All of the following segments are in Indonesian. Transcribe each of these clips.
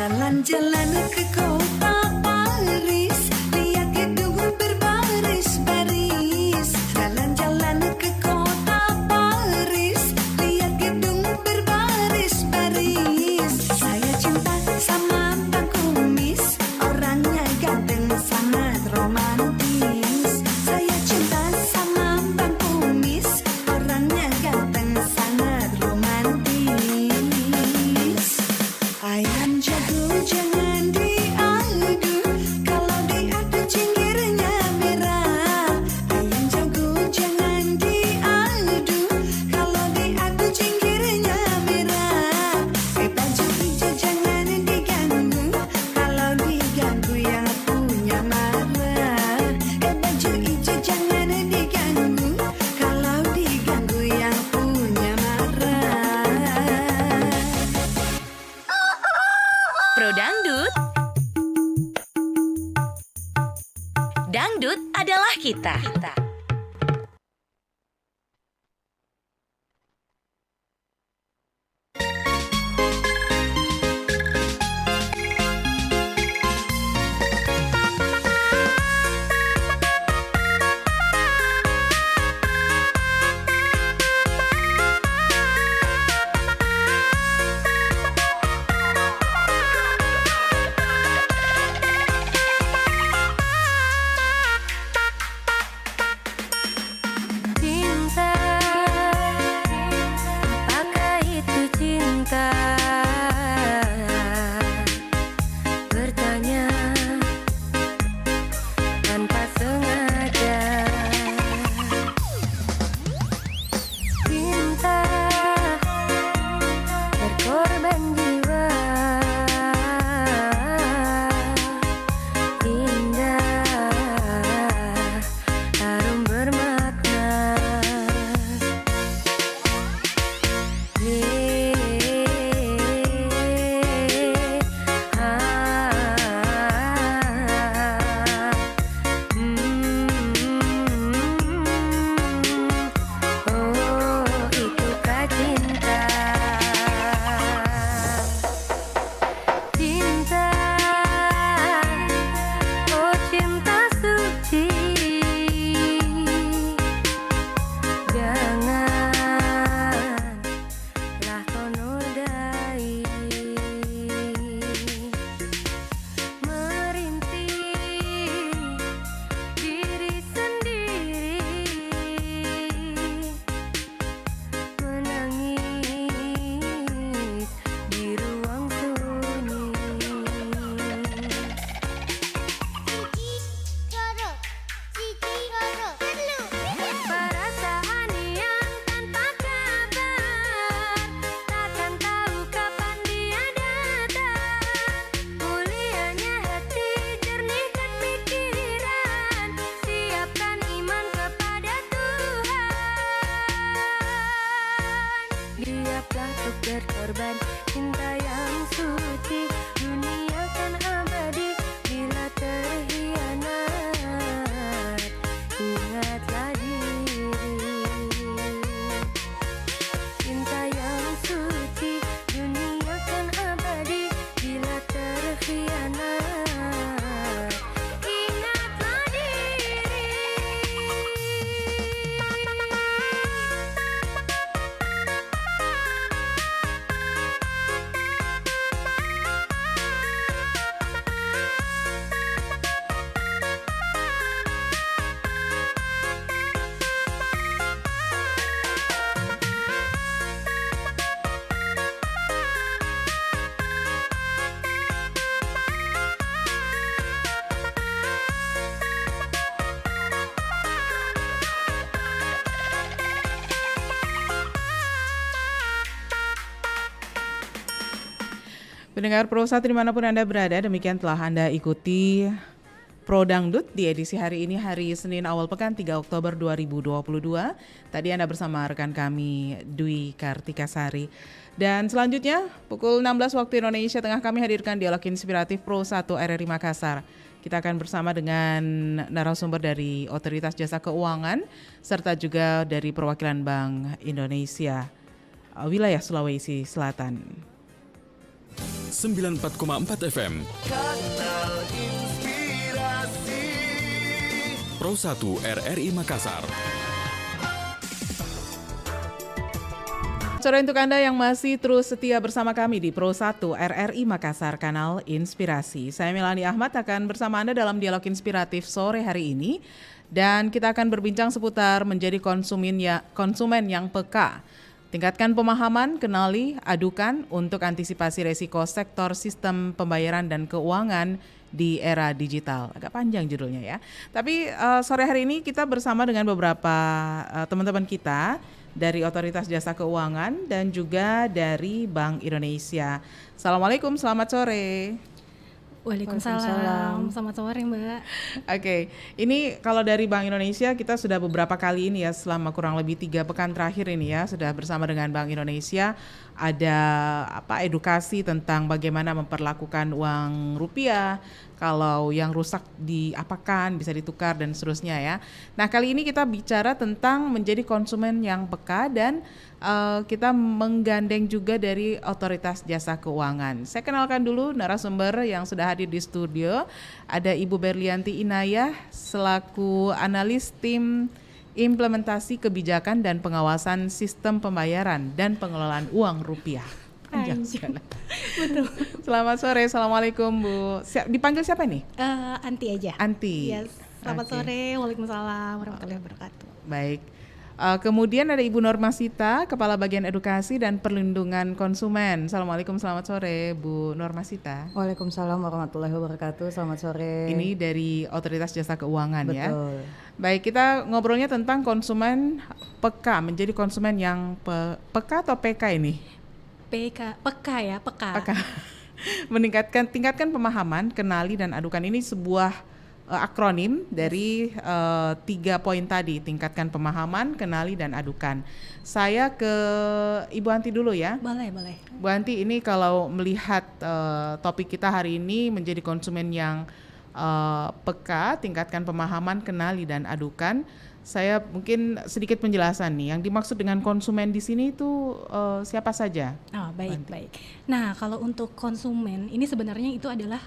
Jalan-jalan ke kota Paris, lihat gedung berbaris-baris. Jalan-jalan ke kota Paris, lihat gedung berbaris-baris. Saya cinta sama Bang Kumis, orangnya ganteng sangat romantis. Saya cinta sama Bang Kumis, orangnya ganteng sangat romantis. Ayam jago jangan diadu, kalau diadu cingkirnya merah. Ayam jago jangan diadu, kalau diadu cingkirnya merah. Baju hijau jangan diganggu, kalau diganggu yang punya marah. Baju hijau jangan diganggu, kalau diganggu yang punya marah. Pro Dangdut. Dangdut adalah kita. Cinta, apakah itu cinta? Bertanya tanpa sengaja. Cinta, berkorban jiwa. Indah, harum bermakna. Oh, itukah cinta? Cinta, oh cinta suci. Janganlah kau nodai, merintih diri sendiri, menangis di ruang sunyi. Perasaan yang tanpa kabar, takkan tahu kapan dia datang. Mulianya hati, jernihkan pikiran, siapkan iman kepada Tuhan. Siaplah untuk berkorban, cinta yang suci, dunia kan abadi bila terhianat. Ingatlah diri, cinta yang suci, dunia kan abadi bila terhianat. Ingatlah diri. Pendengar Pro1 dimanapun Anda berada, demikian telah Anda ikuti Pro Dangdut di edisi hari ini, hari Senin awal pekan 3 Oktober 2022. Tadi Anda bersama rekan kami Dwi Kartikasari. Dan selanjutnya pukul 16 waktu Indonesia Tengah kami hadirkan dialog inspiratif Pro1 RRI Makassar. Kita akan bersama dengan narasumber dari Otoritas Jasa Keuangan serta juga dari perwakilan Bank Indonesia wilayah Sulawesi Selatan. 94,4 FM. Kanal Inspirasi. Pro 1 RRI Makassar. Sore untuk Anda yang masih terus setia bersama kami di Pro 1 RRI Makassar, kanal Inspirasi. Saya Melani Ahmad akan bersama Anda dalam dialog inspiratif sore hari ini. Dan kita akan berbincang seputar menjadi konsumen yang peka. Tingkatkan pemahaman, kenali, adukan untuk antisipasi resiko sektor sistem pembayaran dan keuangan di era digital. Agak panjang judulnya ya. Tapi sore hari ini kita bersama dengan beberapa teman-teman kita dari Otoritas Jasa Keuangan dan juga dari Bank Indonesia. Assalamualaikum, selamat sore. Waalaikumsalam. Selamat sore Mbak. Oke, ini kalau dari Bank Indonesia kita sudah beberapa kali ini ya, selama kurang lebih 3 pekan terakhir ini ya, sudah bersama dengan Bank Indonesia ada edukasi tentang bagaimana memperlakukan uang rupiah, kalau yang rusak diapakan, bisa ditukar dan seterusnya ya. Nah kali ini kita bicara tentang menjadi konsumen yang peka dan kita menggandeng juga dari Otoritas Jasa Keuangan. Saya kenalkan dulu narasumber yang sudah hadir di studio. Ada Ibu Berlianti Inayah selaku analis tim implementasi kebijakan dan pengawasan sistem pembayaran dan pengelolaan uang rupiah. Panjang sekali. Betul. Selamat sore, assalamualaikum Bu. Dipanggil siapa nih? Anti aja. Anti. Yes. Selamat Oke. sore. Waalaikumsalam warahmatullahi wabarakatuh. Baik. Kemudian ada Ibu Normasita, Kepala Bagian Edukasi dan Perlindungan Konsumen. Assalamualaikum, selamat sore Bu Normasita. Waalaikumsalam warahmatullahi wabarakatuh. Selamat sore. Ini dari Otoritas Jasa Keuangan ya. Betul. Baik, kita ngobrolnya tentang konsumen peka, menjadi konsumen yang peka atau PK ini? Peka ya, peka. Peka. Tingkatkan pemahaman, kenali dan adukan. Ini sebuah akronim dari 3 poin tadi, tingkatkan pemahaman, kenali dan adukan. Saya ke Ibu Anti dulu ya. Boleh. Bu Anti, ini kalau melihat topik kita hari ini menjadi konsumen yang peka, tingkatkan pemahaman, kenali dan adukan. Saya mungkin sedikit penjelasan nih. Yang dimaksud dengan konsumen di sini itu siapa saja? Oh, baik. Nah, kalau untuk konsumen ini sebenarnya itu adalah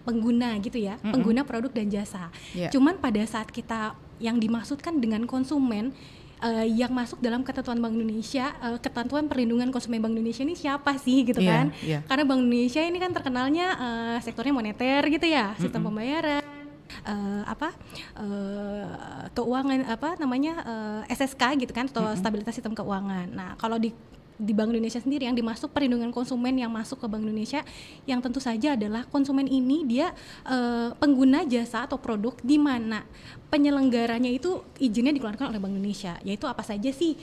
pengguna gitu ya, pengguna produk dan jasa. Yeah. Cuman pada saat kita yang dimaksudkan dengan konsumen yang masuk dalam ketentuan Bank Indonesia, ketentuan perlindungan konsumen Bank Indonesia ini siapa sih gitu kan? Yeah. Karena Bank Indonesia ini kan terkenalnya sektornya moneter gitu ya, sistem pembayaran, keuangan SSK gitu kan, atau stabilitas sistem keuangan. Nah kalau di Bank Indonesia sendiri yang dimasuk perlindungan konsumen yang masuk ke Bank Indonesia yang tentu saja adalah konsumen ini dia pengguna jasa atau produk di mana penyelenggaranya itu izinnya dikeluarkan oleh Bank Indonesia, yaitu apa saja sih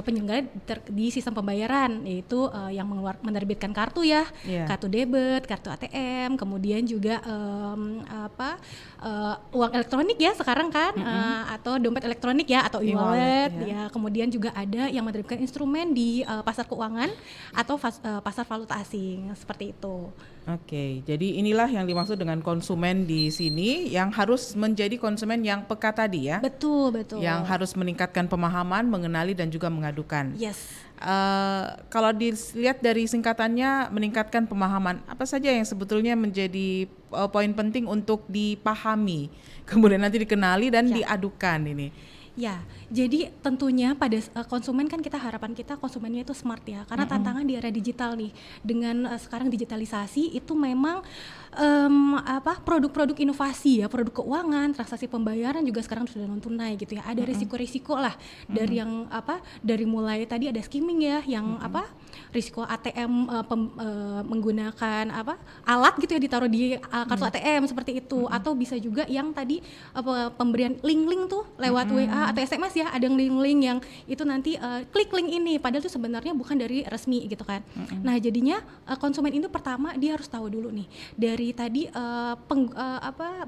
penyelenggara di sistem pembayaran, yaitu yang menerbitkan kartu ya, kartu debit, kartu ATM, kemudian juga uang elektronik ya sekarang kan, atau dompet elektronik ya, atau e-wallet ya. Kemudian juga ada yang menerbitkan instrumen di pasar keuangan atau pasar valuta asing, seperti itu. Oke, jadi inilah yang dimaksud dengan konsumen di sini yang harus menjadi konsumen yang peka tadi ya. Betul. Yang harus meningkatkan pemahaman, mengenali dan juga mengadukan. Yes. Kalau dilihat dari singkatannya, meningkatkan pemahaman, apa saja yang sebetulnya menjadi poin penting untuk dipahami, kemudian nanti dikenali dan diadukan ini? Ya, jadi tentunya pada konsumen kan harapan kita konsumennya itu smart ya, karena tantangan di era digital nih, dengan sekarang digitalisasi itu memang produk-produk inovasi ya, produk keuangan, transaksi pembayaran juga sekarang sudah non tunai gitu ya. Ada risiko-risiko lah dari yang dari mulai tadi ada skimming ya, yang risiko ATM menggunakan alat gitu ya, ditaruh di kartu ATM seperti itu, atau bisa juga yang tadi pemberian link-link tuh lewat WA atau SMS ya, ada link-link yang itu nanti klik link ini padahal itu sebenarnya bukan dari resmi gitu kan. Nah jadinya konsumen itu pertama dia harus tahu dulu nih dari tadi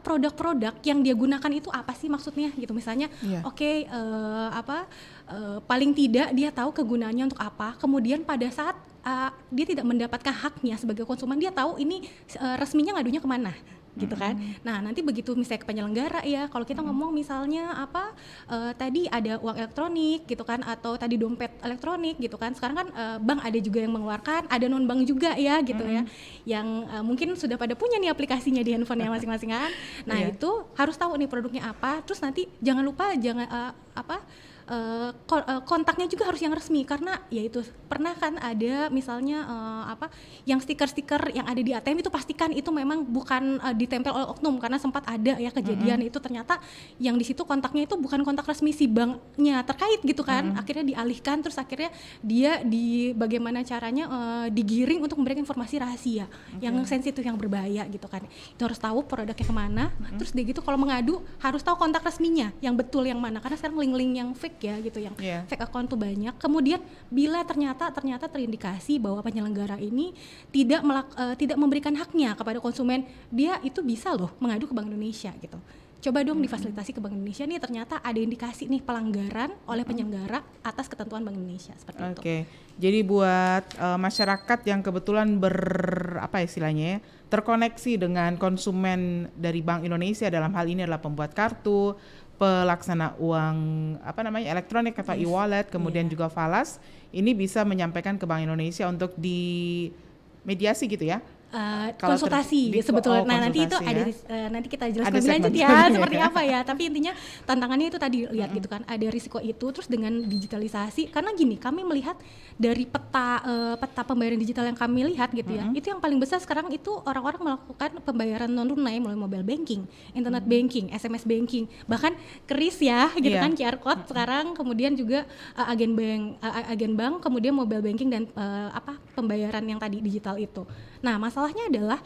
produk-produk yang dia gunakan itu apa sih maksudnya gitu, misalnya paling tidak dia tahu kegunaannya untuk apa, kemudian pada saat dia tidak mendapatkan haknya sebagai konsumen, dia tahu ini resminya ngadunya kemana gitu kan. Nah nanti begitu misalnya ke penyelenggara ya, kalau kita ngomong misalnya tadi ada uang elektronik gitu kan, atau tadi dompet elektronik gitu kan. Sekarang kan bank ada juga yang mengeluarkan, ada non bank juga ya gitu ya, yang mungkin sudah pada punya nih aplikasinya di handphonenya masing-masing kan. Nah itu harus tahu nih produknya apa. Terus nanti jangan lupa kontaknya juga harus yang resmi, karena ya itu pernah kan ada misalnya yang stiker-stiker yang ada di ATM itu pastikan itu memang bukan ditempel oleh oknum, karena sempat ada ya kejadian itu ternyata yang di situ kontaknya itu bukan kontak resmi si banknya terkait gitu kan. Akhirnya dialihkan, terus akhirnya dia bagaimana caranya digiring untuk memberikan informasi rahasia yang sensitif, yang berbahaya gitu kan. Itu harus tahu produknya kemana. Terus dia gitu kalau mengadu harus tahu kontak resminya yang betul yang mana, karena sekarang link-link yang fake ya gitu, yang fake account tuh banyak. Kemudian bila ternyata terindikasi bahwa penyelenggara ini tidak memberikan haknya kepada konsumen, dia itu bisa loh mengadu ke Bank Indonesia gitu. Coba dong difasilitasi ke Bank Indonesia nih, ternyata ada indikasi nih pelanggaran oleh penyelenggara atas ketentuan Bank Indonesia seperti itu. Oke. Jadi buat masyarakat yang kebetulan istilahnya ya, terkoneksi dengan konsumen dari Bank Indonesia, dalam hal ini adalah pembuat kartu, pelaksana uang elektronik atau e-wallet, kemudian juga falas, ini bisa menyampaikan ke Bank Indonesia untuk di mediasi gitu ya. Konsultasi sebetulnya. Nah nanti itu ya. ada nanti kita jelaskan Ada lebih lanjut segmen ya seperti apa ya. Tapi intinya tantangannya itu tadi lihat gitu kan, ada risiko itu. Terus dengan digitalisasi, karena gini, kami melihat dari peta pembayaran digital yang kami lihat gitu ya, itu yang paling besar sekarang itu orang-orang melakukan pembayaran non tunai melalui mobile banking, internet banking, SMS banking, bahkan KRIS ya gitu kan, QR code sekarang, kemudian juga agen bank, kemudian mobile banking dan pembayaran yang tadi digital itu. Nah masalahnya adalah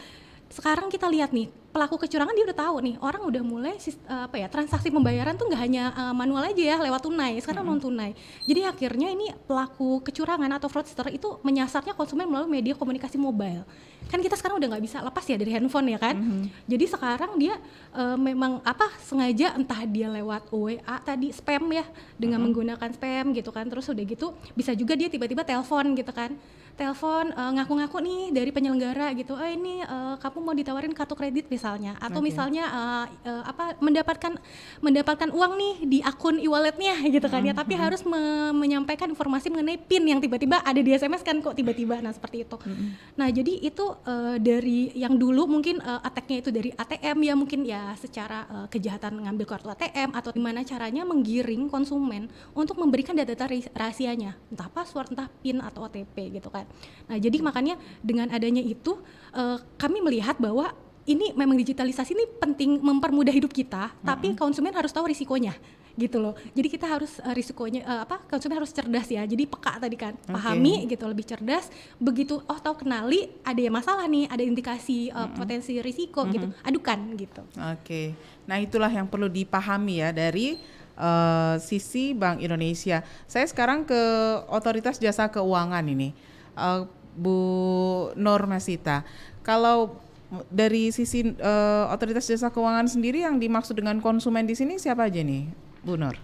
sekarang kita lihat nih, pelaku kecurangan dia udah tahu nih, orang udah mulai transaksi pembayaran tuh nggak hanya manual aja ya, lewat tunai, sekarang non tunai. Jadi akhirnya ini pelaku kecurangan atau fraudster itu menyasarnya konsumen melalui media komunikasi mobile. Kan kita sekarang udah nggak bisa lepas ya dari handphone ya kan. Jadi sekarang dia memang sengaja, entah dia lewat WA tadi spam ya, dengan menggunakan spam gitu kan. Terus udah gitu bisa juga dia tiba-tiba telepon gitu kan, ngaku-ngaku nih dari penyelenggara gitu, ini kamu mau ditawarin kartu kredit misalnya, atau misalnya mendapatkan uang nih di akun e-walletnya gitu kan ya, tapi harus menyampaikan informasi mengenai PIN yang tiba-tiba ada di SMS kan kok tiba-tiba. Nah seperti itu. Nah jadi itu dari yang dulu mungkin attack-nya itu dari ATM ya, mungkin ya secara kejahatan ngambil kartu ATM, atau gimana caranya menggiring konsumen untuk memberikan data-data rahasianya, entah password, entah PIN atau OTP gitu kan. Nah jadi makanya dengan adanya itu kami melihat bahwa ini memang digitalisasi ini penting mempermudah hidup kita, tapi konsumen harus tahu risikonya gitu loh. Jadi kita harus risikonya konsumen harus cerdas ya. Jadi peka tadi kan, pahami gitu, lebih cerdas. Begitu tahu kenali ada yang masalah nih, ada indikasi potensi risiko gitu, adukan gitu. Oke. Nah itulah yang perlu dipahami ya dari sisi Bank Indonesia. Saya sekarang ke Otoritas Jasa Keuangan ini. Bu Nur Masita, kalau dari sisi Otoritas Jasa Keuangan sendiri yang dimaksud dengan konsumen di sini siapa aja nih, Bu Nur?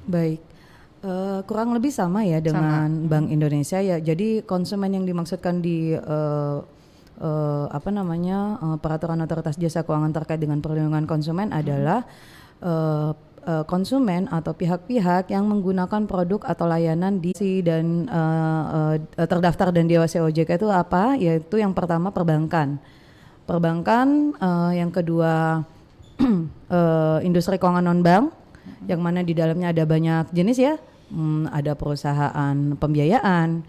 Baik, kurang lebih sama ya dengan Bank Indonesia ya. Jadi konsumen yang dimaksudkan di peraturan Otoritas Jasa Keuangan terkait dengan perlindungan konsumen adalah konsumen atau pihak-pihak yang menggunakan produk atau layanan di dan terdaftar dan diawasi OJK itu apa? Yaitu yang pertama perbankan, yang kedua industri keuangan non bank, yang mana di dalamnya ada banyak jenis ya, ada perusahaan pembiayaan,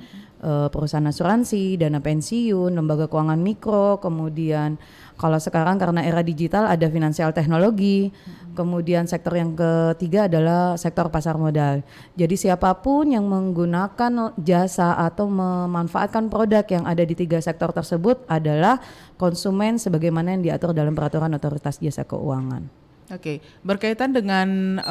perusahaan asuransi, dana pensiun, lembaga keuangan mikro, kemudian kalau sekarang karena era digital ada finansial teknologi, kemudian sektor yang ketiga adalah sektor pasar modal. Jadi siapapun yang menggunakan jasa atau memanfaatkan produk yang ada di tiga sektor tersebut adalah konsumen sebagaimana yang diatur dalam peraturan Otoritas Jasa Keuangan. Oke, berkaitan dengan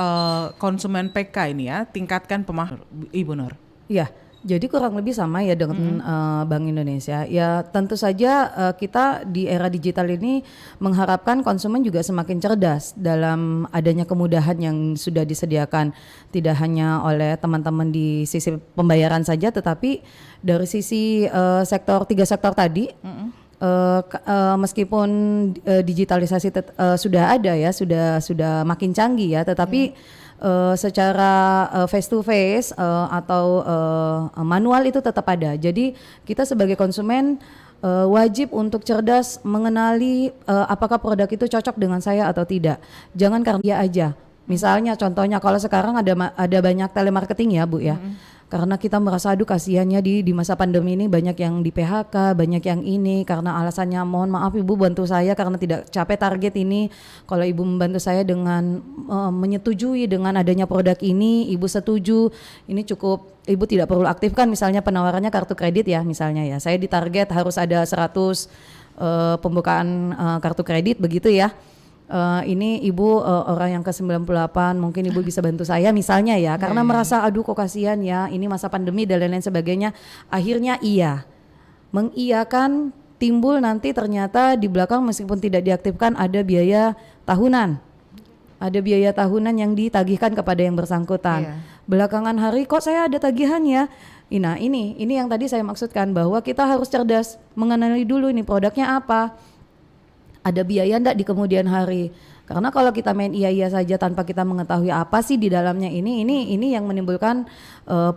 konsumen PK ini ya, tingkatkan pemahaman, Ibu Nur. Iya. Jadi kurang lebih sama ya dengan Bank Indonesia. Ya tentu saja kita di era digital ini mengharapkan konsumen juga semakin cerdas dalam adanya kemudahan yang sudah disediakan, tidak hanya oleh teman-teman di sisi pembayaran saja, tetapi dari sisi tiga sektor tadi, meskipun digitalisasi sudah ada ya, sudah makin canggih ya, tetapi secara face to face atau manual itu tetap ada. Jadi kita sebagai konsumen wajib untuk cerdas mengenali apakah produk itu cocok dengan saya atau tidak. Jangan karena dia aja. Misalnya contohnya kalau sekarang ada banyak telemarketing ya Bu ya. Karena kita merasa aduh kasihannya di masa pandemi ini banyak yang di PHK, banyak yang ini karena alasannya mohon maaf Ibu bantu saya karena tidak capai target ini. Kalau Ibu membantu saya dengan menyetujui dengan adanya produk ini, Ibu setuju, ini cukup Ibu tidak perlu aktifkan misalnya penawarannya kartu kredit ya misalnya ya. Saya ditarget harus ada 100 pembukaan kartu kredit begitu ya. Ini Ibu orang yang ke-98 mungkin Ibu bisa bantu saya misalnya ya karena merasa aduh kok kasihan ya ini masa pandemi dan lain-lain sebagainya, akhirnya mengiyakan, timbul nanti ternyata di belakang meskipun tidak diaktifkan ada biaya tahunan yang ditagihkan kepada yang bersangkutan. Belakangan hari kok saya ada tagihan ya. Nah ini yang tadi saya maksudkan bahwa kita harus cerdas mengenali dulu ini produknya apa, ada biaya enggak di kemudian hari. Karena kalau kita main iya saja tanpa kita mengetahui apa sih di dalamnya ini yang menimbulkan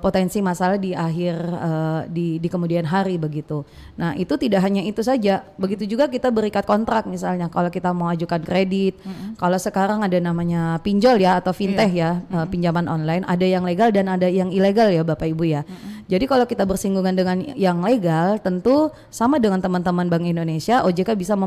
potensi masalah di akhir di kemudian hari begitu. Nah, itu tidak hanya itu saja. Begitu juga kita berikat kontrak misalnya kalau kita mau ajukan kredit. Kalau sekarang ada namanya pinjol ya atau fintech ya, pinjaman online, ada yang legal dan ada yang ilegal ya Bapak Ibu ya. Jadi kalau kita bersinggungan dengan yang legal, tentu sama dengan teman-teman Bank Indonesia, OJK bisa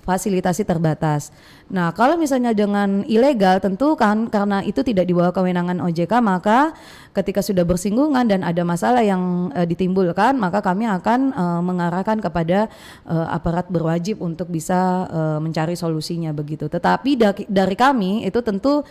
fasilitasi terbatas. Nah, kalau misalnya dengan ilegal tentu kan karena itu tidak di bawah kewenangan OJK, maka ketika sudah bersinggungan dan ada masalah yang ditimbulkan, maka kami akan mengarahkan kepada aparat berwajib untuk bisa mencari solusinya begitu. Tetapi dari kami itu tentu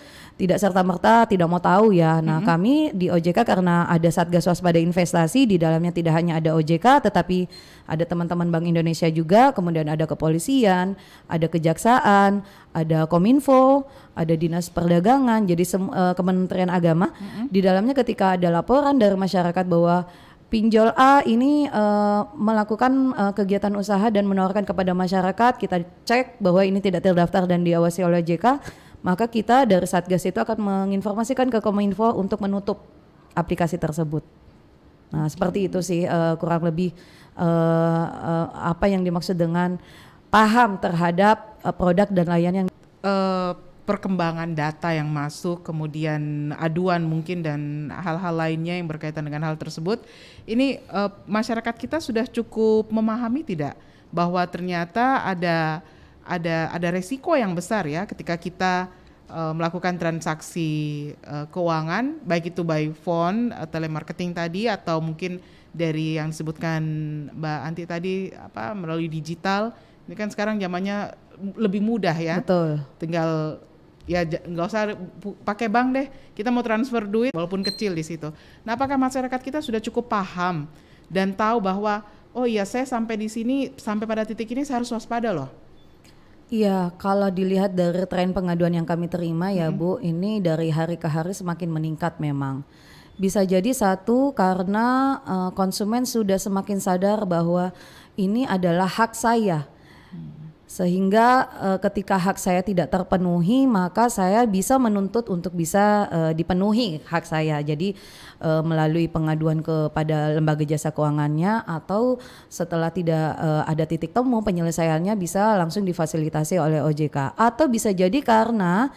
tidak serta-merta tidak mau tahu ya. Nah, kami di OJK karena ada Satgas Waspada Investasi, di dalamnya tidak hanya ada OJK tetapi ada teman-teman Bank Indonesia juga, kemudian ada kepolisian, ada kejaksaan, ada Kominfo, ada Dinas Perdagangan, jadi Kementerian Agama. Di dalamnya ketika ada laporan dari masyarakat bahwa pinjol A ini melakukan kegiatan usaha dan menawarkan kepada masyarakat, kita cek bahwa ini tidak terdaftar dan diawasi oleh OJK, maka kita dari Satgas itu akan menginformasikan ke Kominfo untuk menutup aplikasi tersebut. Nah, seperti itu sih kurang lebih apa yang dimaksud dengan paham terhadap produk dan layanan yang perkembangan data yang masuk, kemudian aduan mungkin dan hal-hal lainnya yang berkaitan dengan hal tersebut. Ini masyarakat kita sudah cukup memahami tidak bahwa ternyata ada resiko yang besar ya ketika kita melakukan transaksi keuangan, baik itu by phone, telemarketing tadi, atau mungkin dari yang disebutkan Mbak Anti tadi melalui digital. Ini kan sekarang zamannya lebih mudah ya. Betul. Tinggal ya nggak usah pakai bank deh. Kita mau transfer duit walaupun kecil di situ. Nah, apakah masyarakat kita sudah cukup paham dan tahu bahwa oh iya saya sampai di sini, sampai pada titik ini saya harus waspada loh. Iya, kalau dilihat dari tren pengaduan yang kami terima ya Bu, ini dari hari ke hari semakin meningkat memang. Bisa jadi satu karena konsumen sudah semakin sadar bahwa ini adalah hak saya. Sehingga ketika hak saya tidak terpenuhi, maka saya bisa menuntut untuk bisa dipenuhi hak saya. Jadi melalui pengaduan kepada lembaga jasa keuangannya, atau setelah tidak ada titik temu penyelesaiannya bisa langsung difasilitasi oleh OJK. Atau bisa jadi karena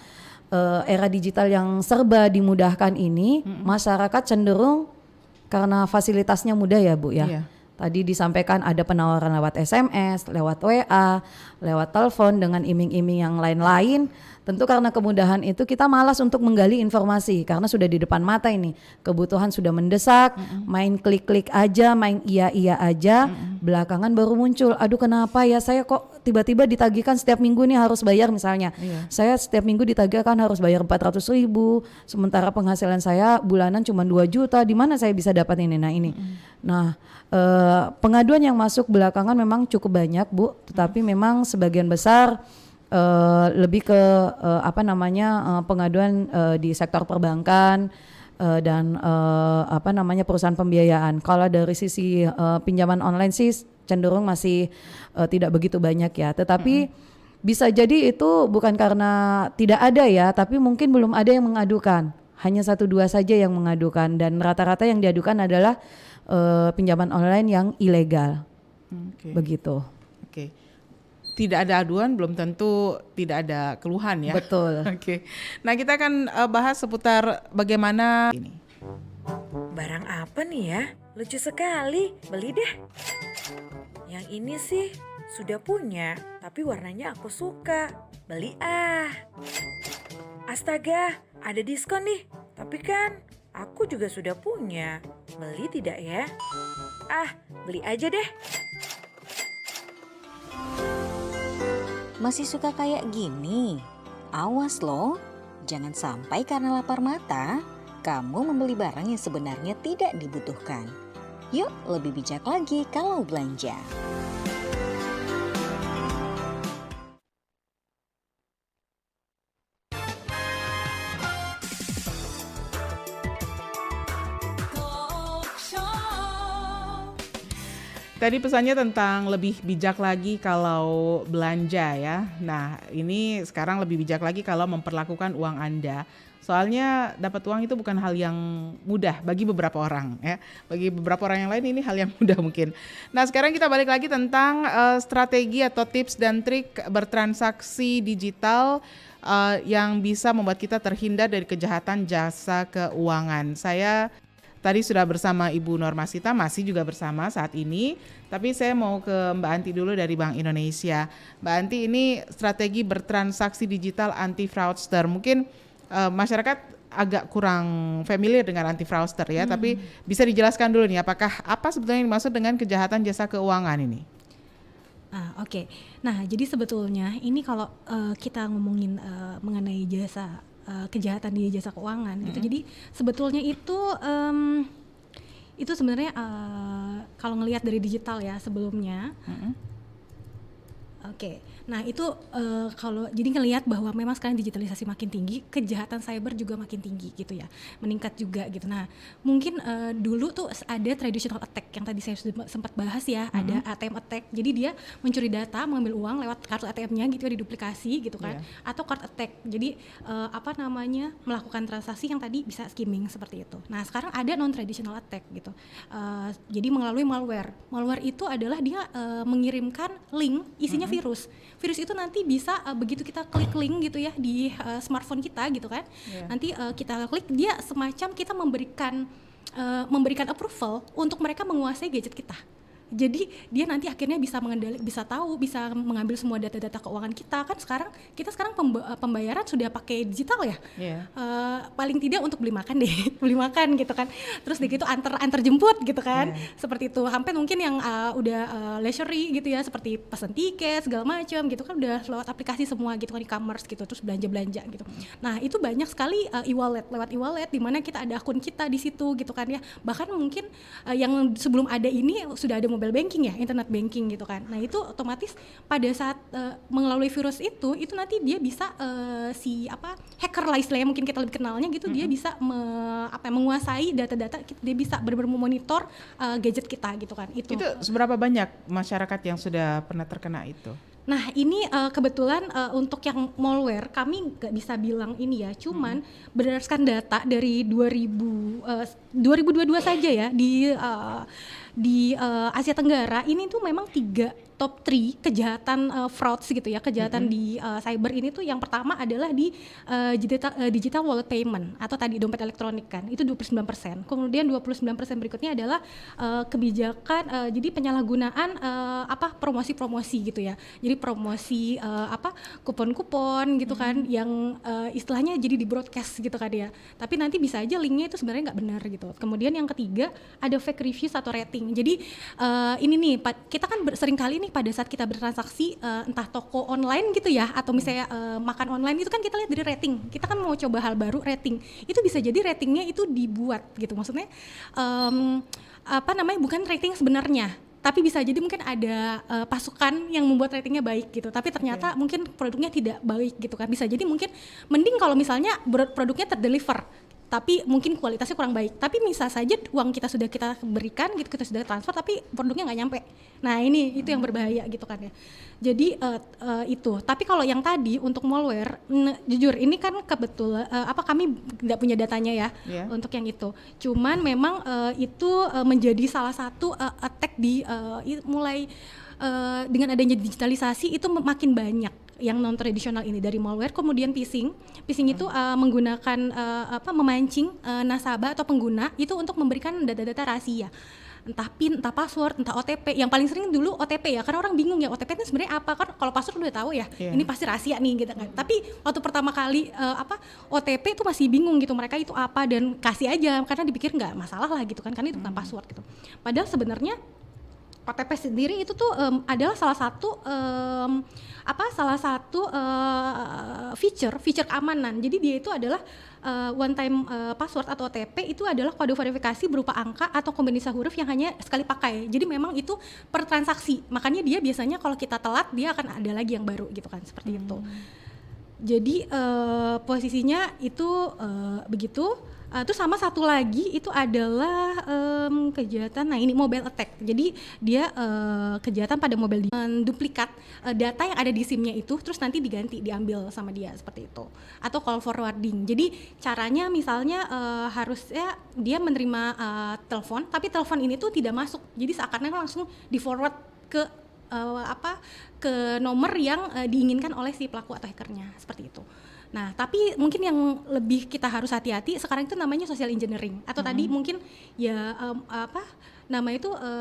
era digital yang serba dimudahkan ini, masyarakat cenderung karena fasilitasnya mudah ya Bu ya. Iya. Tadi disampaikan ada penawaran lewat SMS, lewat WA, lewat telepon dengan iming-iming yang lain-lain. Tentu karena kemudahan itu kita malas untuk menggali informasi karena sudah di depan mata ini. Kebutuhan sudah mendesak, main klik-klik aja, main iya-iya aja. Belakangan baru muncul, aduh kenapa ya saya kok tiba-tiba ditagihkan setiap minggu nih harus bayar misalnya. Saya setiap minggu ditagihkan harus bayar 400.000, sementara penghasilan saya bulanan cuma 2 juta, di mana saya bisa dapat ini? Nah ini. Nah pengaduan yang masuk belakangan memang cukup banyak Bu, tetapi memang sebagian besar lebih ke pengaduan di sektor perbankan dan perusahaan pembiayaan. Kalau dari sisi pinjaman online sih cenderung masih tidak begitu banyak ya. Tetapi bisa jadi itu bukan karena tidak ada ya, tapi mungkin belum ada yang mengadukan. Hanya 1-2 saja yang mengadukan, dan rata-rata yang diadukan adalah pinjaman online yang ilegal. Begitu. Oke. Tidak ada aduan belum tentu tidak ada keluhan ya. Betul. Oke. Nah, kita akan bahas seputar bagaimana ini. Barang apa nih ya? Lucu sekali, beli deh. Yang ini sih sudah punya, tapi warnanya aku suka. Beli ah. Astaga, ada diskon nih. Tapi kan aku juga sudah punya. Beli tidak ya? Ah, beli aja deh. Masih suka kayak gini? Awas loh, jangan sampai karena lapar mata, kamu membeli barang yang sebenarnya tidak dibutuhkan. Yuk, lebih bijak lagi kalau belanja. Tadi pesannya tentang lebih bijak lagi kalau belanja ya. Nah, ini sekarang lebih bijak lagi kalau memperlakukan uang Anda. Soalnya dapat uang itu bukan hal yang mudah bagi beberapa orang ya. Bagi beberapa orang yang lain ini hal yang mudah mungkin. Nah, sekarang kita balik lagi tentang strategi atau tips dan trik bertransaksi digital yang bisa membuat kita terhindar dari kejahatan jasa keuangan. Saya tadi sudah bersama Ibu Normasita, masih juga bersama saat ini. Tapi saya mau ke Mbak Anti dulu dari Bank Indonesia. Mbak Anti, ini strategi bertransaksi digital anti fraudster. Mungkin masyarakat agak kurang familiar dengan anti fraudster ya. Tapi bisa dijelaskan dulu nih, apakah apa sebetulnya yang dimaksud dengan kejahatan jasa keuangan ini? Oke. Nah, jadi sebetulnya ini kalau kita ngomongin mengenai jasa kejahatan di jasa keuangan gitu. Jadi sebetulnya itu sebenarnya kalau ngelihat dari digital ya sebelumnya. Oke. Nah, itu kalau jadi ngelihat bahwa memang sekarang digitalisasi makin tinggi, kejahatan cyber juga makin tinggi gitu ya. Meningkat juga gitu. Nah, mungkin dulu tuh ada traditional attack yang tadi saya sudah sempat bahas ya, ada ATM attack. Jadi dia mencuri data, mengambil uang lewat kartu ATM-nya gitu ya, diduplikasi gitu kan. Atau card attack. Jadi melakukan transaksi yang tadi bisa skimming seperti itu. Nah, sekarang ada non traditional attack gitu. Jadi melalui malware. Malware itu adalah dia mengirimkan link isinya virus. Virus itu nanti bisa begitu kita klik link gitu ya di smartphone kita gitu kan. Nanti kita klik, dia semacam kita memberikan approval untuk mereka menguasai gadget kita. Jadi dia nanti akhirnya bisa bisa mengambil semua data-data keuangan kita. Kan kita sekarang pembayaran sudah pakai digital ya. Paling tidak untuk beli makan deh, beli makan gitu kan. Terus gitu antar jemput gitu kan. Seperti itu. Sampai mungkin yang udah leisure gitu ya, seperti pesan tiket segala macam gitu kan, udah lewat aplikasi semua gitu kan, e-commerce gitu, terus belanja gitu. Nah, itu banyak sekali lewat e-wallet di mana kita ada akun kita di situ gitu kan ya. Bahkan mungkin yang sebelum ada ini sudah ada mobile banking ya, internet banking gitu kan. Nah, itu otomatis pada saat melalui virus itu nanti dia bisa hacker lah istilahnya, mungkin kita lebih kenalnya gitu. Dia bisa menguasai data-data, dia bisa benar-benar memonitor gadget kita gitu kan. Itu seberapa banyak masyarakat yang sudah pernah terkena itu? Nah, ini kebetulan untuk yang malware kami nggak bisa bilang ini ya, cuman berdasarkan data dari 2022 saja ya di Asia Tenggara ini tuh memang 3 top 3 kejahatan frauds gitu ya, kejahatan di cyber ini tuh yang pertama adalah di digital wallet payment atau tadi dompet elektronik kan, itu 29%. Kemudian 29% berikutnya adalah kebijakan jadi penyalahgunaan promosi-promosi gitu ya. Jadi promosi kupon-kupon gitu kan yang istilahnya jadi di broadcast gitu kan ya. Tapi nanti bisa aja linknya itu sebenarnya nggak benar gitu. Kemudian yang ketiga ada fake reviews atau rating. Jadi ini nih kita kan sering kali nih pada saat kita bertransaksi entah toko online gitu ya atau misalnya makan online itu kan kita lihat dari rating. Kita kan mau coba hal baru, rating. Itu bisa jadi ratingnya itu dibuat gitu. Maksudnya bukan rating sebenarnya. Tapi bisa jadi mungkin ada pasukan yang membuat ratingnya baik gitu, tapi ternyata mungkin produknya tidak baik gitu kan. Bisa jadi mungkin mending kalau misalnya produknya terdeliver, tapi mungkin kualitasnya kurang baik. Tapi bisa saja uang kita sudah kita berikan gitu, kita sudah transfer tapi produknya nggak nyampe. Nah itu yang berbahaya gitu kan ya. Jadi itu. Tapi kalau yang tadi untuk malware, jujur ini kan kebetulan kami tidak punya datanya ya untuk yang itu. Cuman memang itu menjadi salah satu attack di mulai dengan adanya digitalisasi itu makin banyak yang non tradisional ini, dari malware, kemudian phishing itu menggunakan memancing nasabah atau pengguna itu untuk memberikan data-data rahasia, entah PIN, entah password, entah OTP. Yang paling sering dulu OTP ya, karena orang bingung ya OTP itu sebenarnya apa, kan kalau password udah tahu ya, ini pasti rahasia nih gitu kan. Tapi waktu pertama kali OTP itu masih bingung gitu, mereka itu apa, dan kasih aja karena dipikir nggak masalah lah gitu kan, karena itu bukan password gitu. Padahal sebenarnya OTP sendiri itu tuh adalah salah satu feature keamanan. Jadi dia itu adalah one time password atau OTP itu adalah kode verifikasi berupa angka atau kombinasi huruf yang hanya sekali pakai. Jadi memang itu per transaksi. Makanya dia biasanya kalau kita telat dia akan ada lagi yang baru gitu kan, seperti itu. Jadi posisinya itu begitu. Terus sama satu lagi itu adalah kejahatan, nah ini mobile attack. Jadi dia kejahatan pada mobile, menduplikat data yang ada di SIM-nya itu, terus nanti diambil sama dia, seperti itu. Atau call forwarding. Jadi caranya misalnya harusnya dia menerima telepon, tapi telepon ini tuh tidak masuk. Jadi seakan-akan langsung di forward ke ke nomor yang diinginkan oleh si pelaku atau hackernya, seperti itu. Nah, tapi mungkin yang lebih kita harus hati-hati sekarang itu namanya social engineering, atau tadi mungkin ya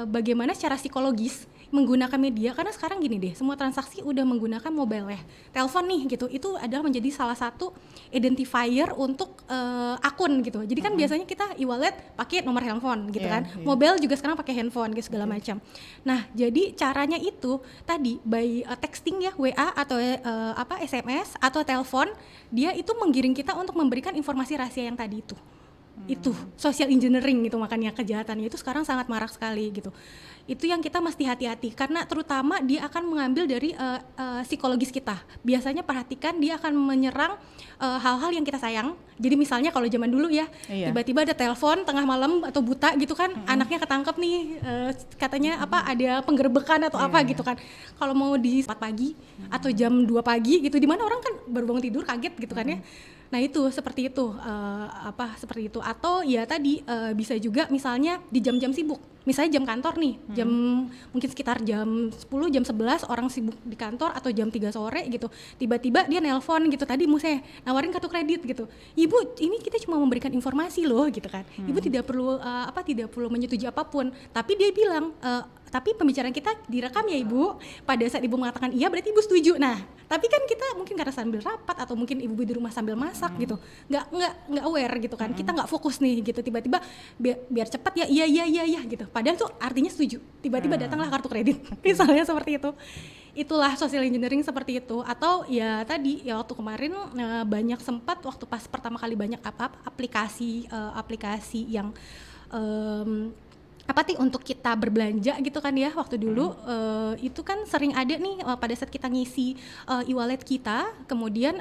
bagaimana secara psikologis menggunakan media, karena sekarang gini deh, semua transaksi udah menggunakan mobile ya, telepon nih gitu, itu adalah menjadi salah satu identifier untuk akun gitu. Jadi kan biasanya kita e-wallet pakai nomor handphone gitu kan, mobile juga sekarang pakai handphone gitu segala macam. Nah, jadi caranya itu tadi by texting ya, WA atau SMS atau telepon, dia itu menggiring kita untuk memberikan informasi rahasia yang tadi itu. Itu social engineering gitu, makanya kejahatannya itu sekarang sangat marak sekali gitu. Itu yang kita mesti hati-hati, karena terutama dia akan mengambil dari psikologis kita. Biasanya perhatikan dia akan menyerang hal-hal yang kita sayang. Jadi misalnya kalau zaman dulu ya, tiba-tiba ada telepon tengah malam atau buta gitu kan, anaknya ketangkep nih, katanya ada penggerbekan atau apa gitu kan. Kalau mau di 4 pagi atau jam 2 pagi gitu, di mana orang kan baru bangun tidur kaget gitu kan ya. Nah itu seperti itu, seperti itu. Atau ya tadi bisa juga misalnya di jam-jam sibuk, misalnya jam kantor nih, jam mungkin sekitar jam 10, jam 11 orang sibuk di kantor, atau jam 3 sore gitu, tiba-tiba dia nelpon gitu, tadi saya nawarin kartu kredit gitu, ibu ini kita cuma memberikan informasi loh gitu kan, ibu tidak perlu menyetujui apapun, tapi dia bilang tapi pembicaraan kita direkam ya ibu, pada saat ibu mengatakan iya berarti ibu setuju. Nah tapi kan kita mungkin karena sambil rapat atau mungkin ibu di rumah sambil masak gitu, nggak aware gitu kan, kita nggak fokus nih gitu, tiba-tiba biar cepat ya iya gitu, padahal tuh artinya setuju, tiba-tiba datanglah kartu kredit misalnya seperti itu. Itulah social engineering seperti itu. Atau ya tadi ya waktu kemarin banyak sempat waktu pas pertama kali banyak aplikasi yang untuk kita berbelanja gitu kan ya, waktu dulu itu kan sering ada nih pada saat kita ngisi e-wallet kita, kemudian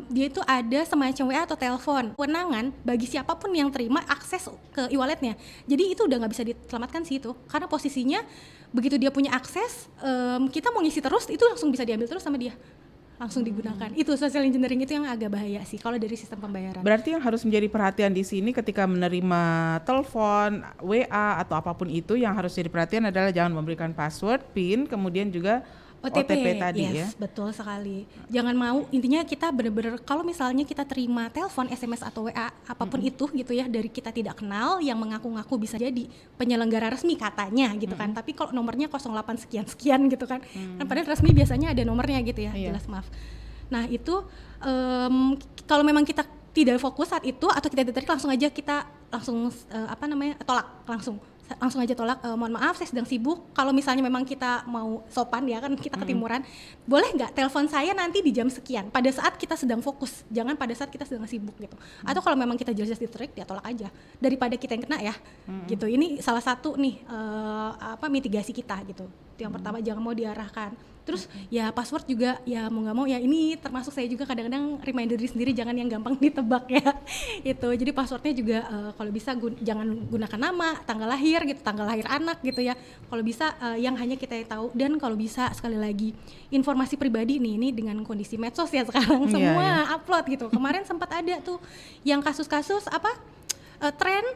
dia itu ada semacam WA atau telepon, kewenangan bagi siapapun yang terima akses ke e-walletnya. Jadi itu udah nggak bisa diselamatkan sih itu, karena posisinya begitu dia punya akses, kita mau ngisi terus itu langsung bisa diambil terus sama dia, langsung digunakan. Itu social engineering itu yang agak bahaya sih kalau dari sistem pembayaran. Berarti yang harus menjadi perhatian di sini ketika menerima telepon, WA atau apapun itu, yang harus jadi perhatian adalah jangan memberikan password, PIN, kemudian juga OTP tadi ya. Betul sekali. Jangan mau, intinya kita benar-benar kalau misalnya kita terima telepon, SMS atau WA apapun itu gitu ya dari kita tidak kenal yang mengaku-ngaku bisa jadi penyelenggara resmi katanya gitu kan. Tapi kalau nomornya 08 sekian gitu kan. Kan padahal resmi biasanya ada nomornya gitu ya. Jelas maaf. Nah, itu kalau memang kita tidak fokus saat itu atau kita ditarik, langsung aja kita tolak langsung aja tolak, mohon maaf saya sedang sibuk. Kalau misalnya memang kita mau sopan ya kan, kita ketimuran, boleh nggak telepon saya nanti di jam sekian, pada saat kita sedang fokus, jangan pada saat kita sedang sibuk gitu. Atau kalau memang kita jelas-jelas ditarik, ya tolak aja daripada kita yang kena ya gitu. Ini salah satu nih mitigasi kita gitu. Itu yang pertama, jangan mau diarahkan. Terus ya password juga ya mau nggak mau ya ini termasuk saya juga kadang-kadang reminder diri sendiri jangan yang gampang ditebak ya. Itu jadi passwordnya juga kalau bisa jangan gunakan nama, tanggal lahir gitu, tanggal lahir anak gitu ya. Kalau bisa yang hanya kita tahu, dan kalau bisa sekali lagi informasi pribadi nih, ini dengan kondisi medsos ya sekarang semua upload gitu. Kemarin sempat ada tuh yang kasus-kasus apa tren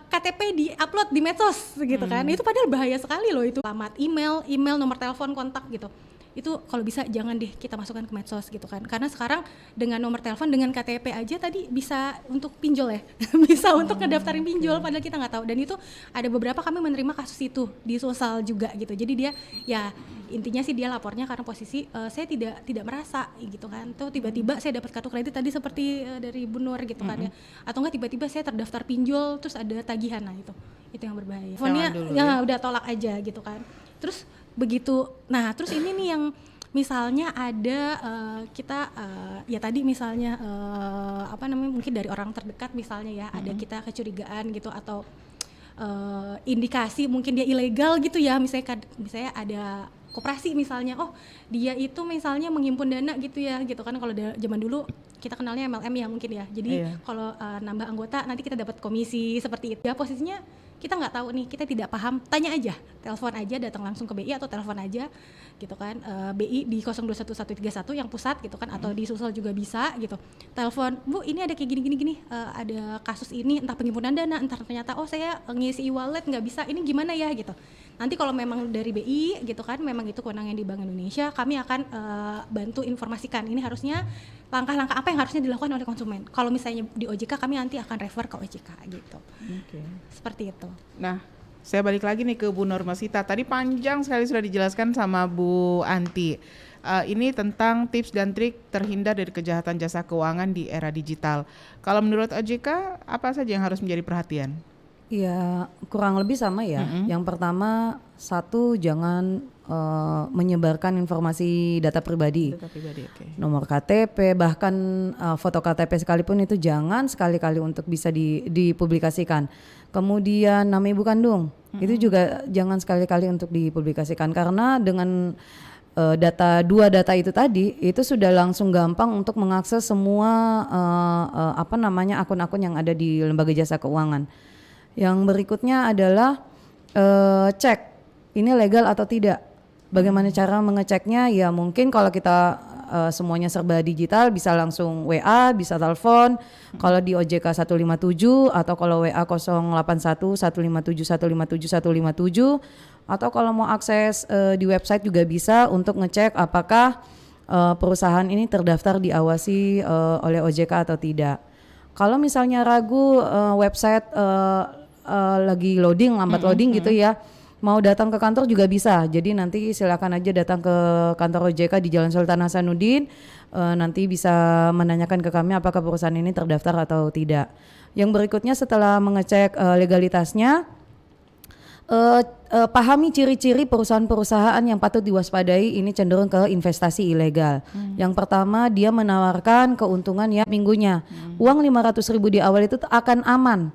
KTP di upload di medsos gitu kan. Itu padahal bahaya sekali loh itu. Alamat email, nomor telepon, kontak gitu. Itu kalau bisa jangan deh kita masukkan ke medsos gitu kan. Karena sekarang dengan nomor telepon, dengan KTP aja tadi bisa untuk pinjol ya. Bisa untuk ngedaftarin pinjol padahal kita nggak tahu. Dan itu ada beberapa kami menerima kasus itu di sosial juga gitu. Jadi dia ya intinya sih dia lapornya karena posisi saya tidak merasa gitu kan. Tuh tiba-tiba saya dapat kartu kredit tadi seperti dari Bu Nur gitu kan ya. Atau enggak tiba-tiba saya terdaftar pinjol terus ada tagihan, nah itu yang berbahaya. Teleponnya ya udah tolak aja gitu kan. Terus begitu, nah terus ini nih yang misalnya ada kita ya tadi misalnya apa namanya mungkin dari orang terdekat misalnya ya ada kita kecurigaan gitu atau indikasi mungkin dia ilegal gitu ya, misalnya ada koperasi misalnya, oh dia itu misalnya menghimpun dana gitu ya gitu kan. Kalau zaman dulu kita kenalnya MLM ya mungkin ya, jadi kalau nambah anggota nanti kita dapat komisi seperti itu ya. Posisinya kita nggak tahu nih, kita tidak paham, tanya aja, telepon aja, datang langsung ke BI atau telepon aja gitu kan, BI di 021131 yang pusat gitu kan, atau di Sulsel juga bisa gitu, telepon, Bu ini ada kayak gini, ada kasus ini, entah penghimpunan dana, entah ternyata oh saya ngisi e-wallet nggak bisa, ini gimana ya gitu. Nanti kalau memang dari BI gitu kan, memang itu kewenangan di Bank Indonesia, kami akan bantu informasikan ini harusnya langkah-langkah apa yang harusnya dilakukan oleh konsumen. Kalau misalnya di OJK kami nanti akan refer ke OJK gitu. Seperti itu. Nah, saya balik lagi nih ke Bu Nurmasita. Tadi panjang sekali sudah dijelaskan sama Bu Anti. Ini tentang tips dan trik terhindar dari kejahatan jasa keuangan di era digital. Kalau menurut OJK, apa saja yang harus menjadi perhatian? Ya kurang lebih sama ya. Yang pertama, satu, jangan menyebarkan informasi data pribadi. Nomor KTP, bahkan foto KTP sekalipun itu jangan sekali-kali untuk bisa dipublikasikan. Kemudian nama ibu kandung, itu juga jangan sekali-kali untuk dipublikasikan, karena dengan dua data itu tadi itu sudah langsung gampang untuk mengakses semua akun-akun yang ada di lembaga jasa keuangan. Yang berikutnya adalah cek ini legal atau tidak. Bagaimana cara mengeceknya? Ya mungkin kalau kita semuanya serba digital bisa langsung WA, bisa telepon. Kalau di OJK 157 atau kalau WA 081 157 157 157, atau kalau mau akses di website juga bisa untuk ngecek apakah perusahaan ini terdaftar diawasi oleh OJK atau tidak. Kalau misalnya ragu website lagi loading, lambat loading gitu ya, mau datang ke kantor juga bisa. Jadi nanti silakan aja datang ke kantor OJK di Jalan Sultan Hasanuddin. Nanti bisa menanyakan ke kami apakah perusahaan ini terdaftar atau tidak. Yang berikutnya setelah mengecek legalitasnya, pahami ciri-ciri perusahaan-perusahaan yang patut diwaspadai ini cenderung ke investasi ilegal. Yang pertama, dia menawarkan keuntungan ya minggunya. Uang 500.000 di awal itu akan aman.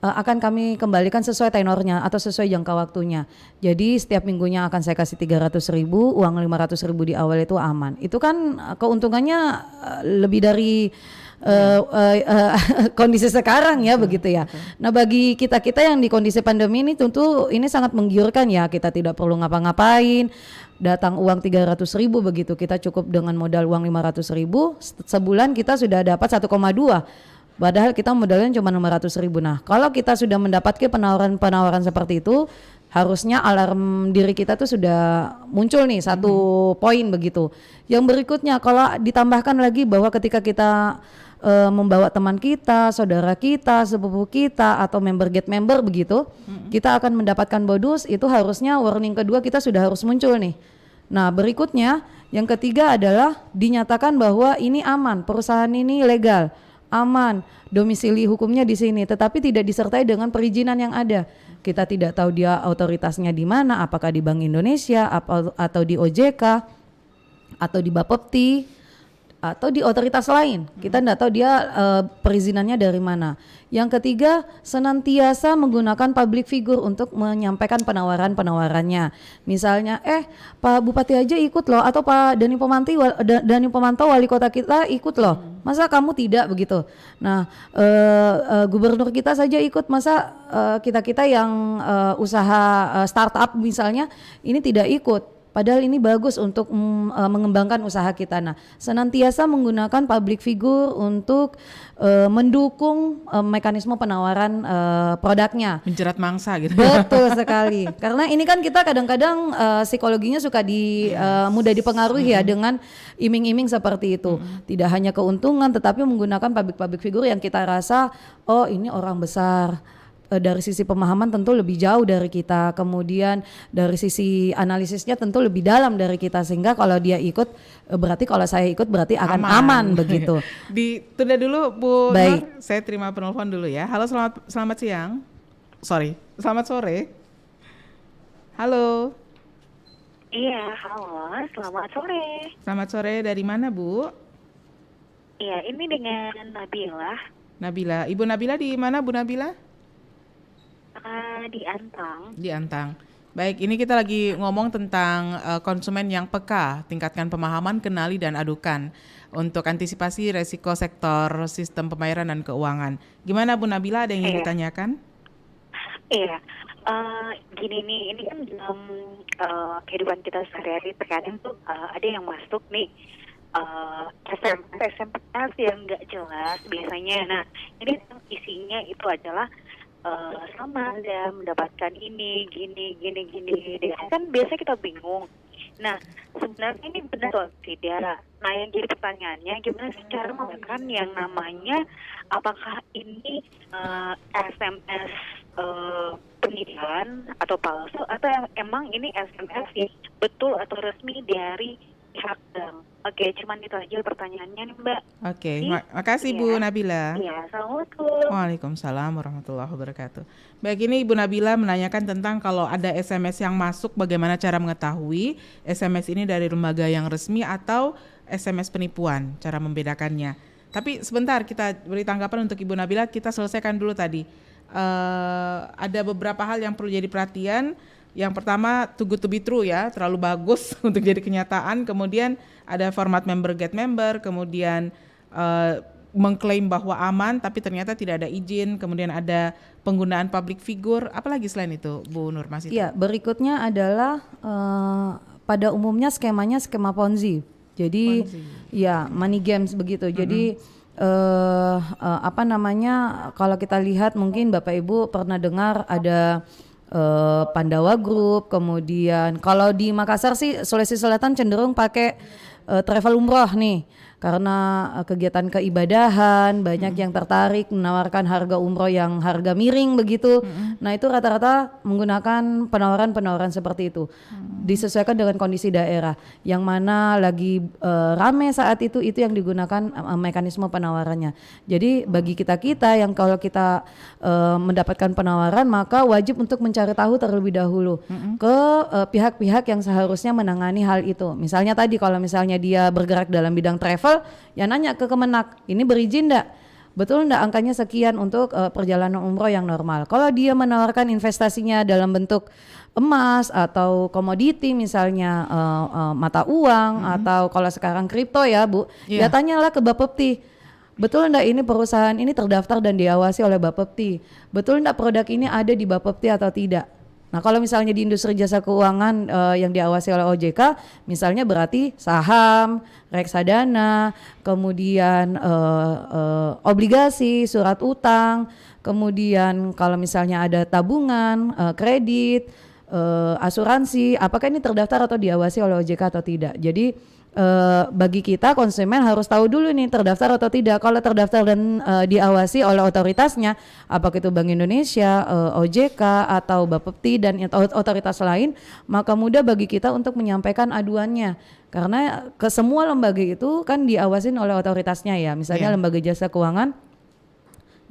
Akan kami kembalikan sesuai tenornya atau sesuai jangka waktunya. Jadi setiap minggunya akan saya kasih 300.000, uang 500.000 di awal itu aman. Itu kan keuntungannya lebih dari kondisi sekarang ya, begitu ya. Nah bagi kita yang di kondisi pandemi ini tentu ini sangat menggiurkan ya. Kita tidak perlu ngapa-ngapain, datang uang 300.000 begitu. Kita cukup dengan modal uang 500.000, sebulan kita sudah dapat 1,2. Padahal kita modalnya cuma 600.000. Nah, kalau kita sudah mendapatkan penawaran seperti itu, harusnya alarm diri kita tuh sudah muncul nih satu poin begitu. Yang berikutnya, kalau ditambahkan lagi bahwa ketika kita membawa teman kita, saudara kita, sepupu kita, atau get member begitu, kita akan mendapatkan bonus. Itu harusnya warning kedua kita sudah harus muncul nih. Nah, berikutnya yang ketiga adalah dinyatakan bahwa ini aman, perusahaan ini legal, aman, domisili hukumnya di sini, tetapi tidak disertai dengan perizinan yang ada. Kita tidak tahu dia otoritasnya di mana, apakah di Bank Indonesia atau di OJK atau di Bapepti. atau di otoritas lain. Kita tidak tahu dia perizinannya dari mana. Yang ketiga, senantiasa menggunakan public figure untuk menyampaikan penawaran-penawarannya. Misalnya, Pak Bupati aja ikut loh, atau Pak Dani Pemantau wali kota kita ikut loh. Masa kamu tidak begitu? Nah, gubernur kita saja ikut, masa kita yang usaha startup misalnya ini tidak ikut? Padahal ini bagus untuk mengembangkan usaha kita. Nah, senantiasa menggunakan public figure untuk mendukung mekanisme penawaran produknya. Menjerat mangsa gitu. Betul sekali. Karena ini kan kita kadang-kadang psikologinya suka mudah dipengaruhi ya dengan iming-iming seperti itu. Tidak hanya keuntungan, tetapi menggunakan public figure yang kita rasa, oh ini orang besar. Dari sisi pemahaman tentu lebih jauh dari kita, kemudian dari sisi analisisnya tentu lebih dalam dari kita, sehingga kalau dia ikut berarti kalau saya ikut berarti akan aman begitu. Ditunda dulu Bu Baik. Nur, saya terima penelpon dulu ya. Halo, selamat siang. Selamat sore. Halo. Iya, halo, selamat sore. Selamat sore, dari mana Bu? Iya, ini dengan Nabila. Nabila, Ibu Nabila di mana Bu Nabila? Di Antang. Di Antang. Baik, ini kita lagi ngomong tentang konsumen yang peka, tingkatkan pemahaman, kenali dan adukan untuk antisipasi resiko sektor sistem pembayaran dan keuangan. Gimana Bu Nabila, ada yang ingin ditanyakan? Iya, gini nih, ini kan dalam kehidupan kita sehari-hari terkadang tuh ada yang masuk nih SMS yang nggak jelas biasanya. Nah, ini isinya itu adalah sama Anda mendapatkan ini, gini. Kan biasa kita bingung. Nah, sebenarnya ini benar atau tidak? Nah, yang jadi pertanyaannya, gimana sih cara membedakan yang namanya apakah ini SMS penipuan atau palsu, atau emang ini SMS yang betul atau resmi dari pihak bank? Oke, cuman itu aja pertanyaannya nih Mbak. Oke, makasih Bu Nabila. Iya, assalamualaikum. Waalaikumsalam warahmatullahi wabarakatuh. Baik, ini Ibu Nabila menanyakan tentang kalau ada SMS yang masuk, bagaimana cara mengetahui SMS ini dari lembaga yang resmi atau SMS penipuan, cara membedakannya. Tapi sebentar, kita beri tanggapan untuk Ibu Nabila, kita selesaikan dulu tadi. Ada beberapa hal yang perlu jadi perhatian. Yang pertama, too good to be true ya, terlalu bagus untuk jadi kenyataan. Kemudian ada format member get member, kemudian mengklaim bahwa aman tapi ternyata tidak ada izin, kemudian ada penggunaan public figure. Apalagi selain itu Bu Nur Mas? Iya, berikutnya adalah pada umumnya skemanya skema Ponzi. Jadi ya money games begitu. Jadi kalau kita lihat, mungkin Bapak Ibu pernah dengar ada Pandawa Group, kemudian kalau di Makassar sih Sulawesi Selatan cenderung pakai travel umroh nih, karena kegiatan keibadahan banyak yang tertarik menawarkan harga umroh yang harga miring begitu. Nah, itu rata-rata menggunakan penawaran-penawaran seperti itu. Disesuaikan dengan kondisi daerah yang mana lagi rame saat itu yang digunakan mekanisme penawarannya. Jadi bagi kita yang kalau kita mendapatkan penawaran, maka wajib untuk mencari tahu terlebih dahulu ke pihak-pihak yang seharusnya menangani hal itu. Misalnya tadi kalau misalnya dia bergerak dalam bidang travel, ya nanya ke Kemenak, ini berizin enggak? Betul enggak angkanya sekian untuk perjalanan umroh yang normal. Kalau dia menawarkan investasinya dalam bentuk emas atau komoditi misalnya mata uang atau kalau sekarang kripto ya Bu, ya tanyalah ke Bapepti. Betul enggak ini perusahaan ini terdaftar dan diawasi oleh Bapepti? Betul enggak produk ini ada di Bapepti atau tidak? Nah, kalau misalnya di industri jasa keuangan yang diawasi oleh OJK, misalnya berarti saham, reksadana, kemudian obligasi, surat utang, kemudian kalau misalnya ada tabungan, kredit, asuransi, apakah ini terdaftar atau diawasi oleh OJK atau tidak. Jadi bagi kita konsumen harus tahu dulu nih terdaftar atau tidak. Kalau terdaftar dan diawasi oleh otoritasnya, apakah itu Bank Indonesia, OJK atau Bapepti dan otoritas lain, maka mudah bagi kita untuk menyampaikan aduannya. Karena ke semua lembaga itu kan diawasin oleh otoritasnya ya. Misalnya lembaga jasa keuangan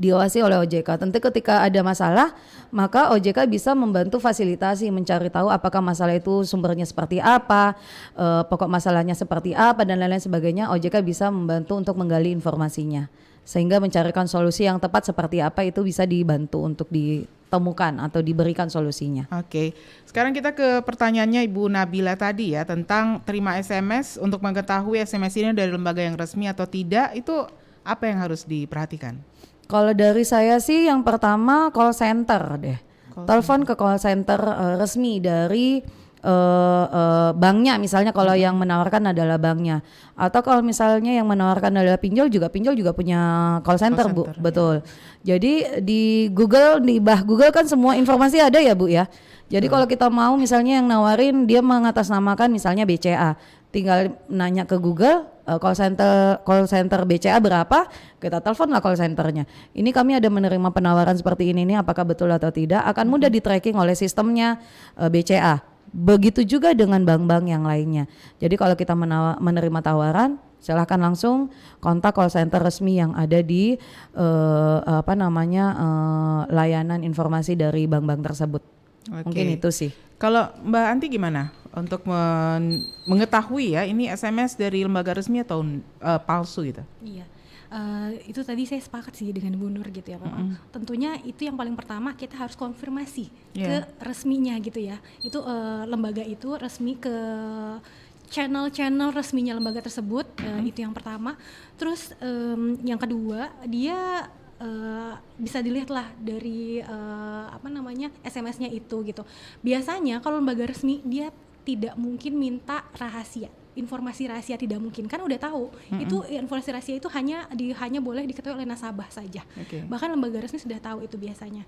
diawasi oleh OJK. Tentu ketika ada masalah, maka OJK bisa membantu fasilitasi mencari tahu apakah masalah itu sumbernya seperti apa, pokok masalahnya seperti apa dan lain-lain sebagainya. OJK bisa membantu untuk menggali informasinya sehingga mencarikan solusi yang tepat seperti apa itu bisa dibantu untuk ditemukan atau diberikan solusinya. Oke, sekarang kita ke pertanyaannya Ibu Nabila tadi ya tentang terima SMS untuk mengetahui SMS ini dari lembaga yang resmi atau tidak, itu apa yang harus diperhatikan? Kalau dari saya sih yang pertama call center deh. Telepon ke call center resmi dari banknya misalnya kalau yang menawarkan adalah banknya. Atau kalau misalnya yang menawarkan adalah pinjol juga punya call center, Bu. Betul. Jadi di Google, di Google kan semua informasi ada ya Bu ya. Jadi kalau kita mau misalnya yang nawarin dia mengatasnamakan misalnya BCA, tinggal nanya ke Google call center BCA berapa, kita telepon lah call centernya. Ini kami ada menerima penawaran seperti ini nih, apakah betul atau tidak, akan mudah di tracking oleh sistemnya BCA. Begitu juga dengan bank-bank yang lainnya. Jadi kalau kita menerima tawaran, silahkan langsung kontak call center resmi yang ada di layanan informasi dari bank-bank tersebut. Mungkin itu sih. Kalau Mbak Anti gimana untuk mengetahui ya ini SMS dari lembaga resmi atau palsu gitu? Iya. Itu tadi saya sepakat sih dengan Bu Nur gitu ya Pak. Tentunya itu yang paling pertama kita harus konfirmasi ke resminya gitu ya. Itu lembaga itu resmi ke channel resminya lembaga tersebut, itu yang pertama. Terus yang kedua dia bisa dilihat lah dari SMS-nya itu gitu. Biasanya kalau lembaga resmi dia tidak mungkin minta rahasia. Informasi rahasia tidak mungkin, kan udah tahu itu informasi rahasia itu hanya boleh diketahui oleh nasabah saja. Bahkan lembaga resmi sudah tahu itu biasanya.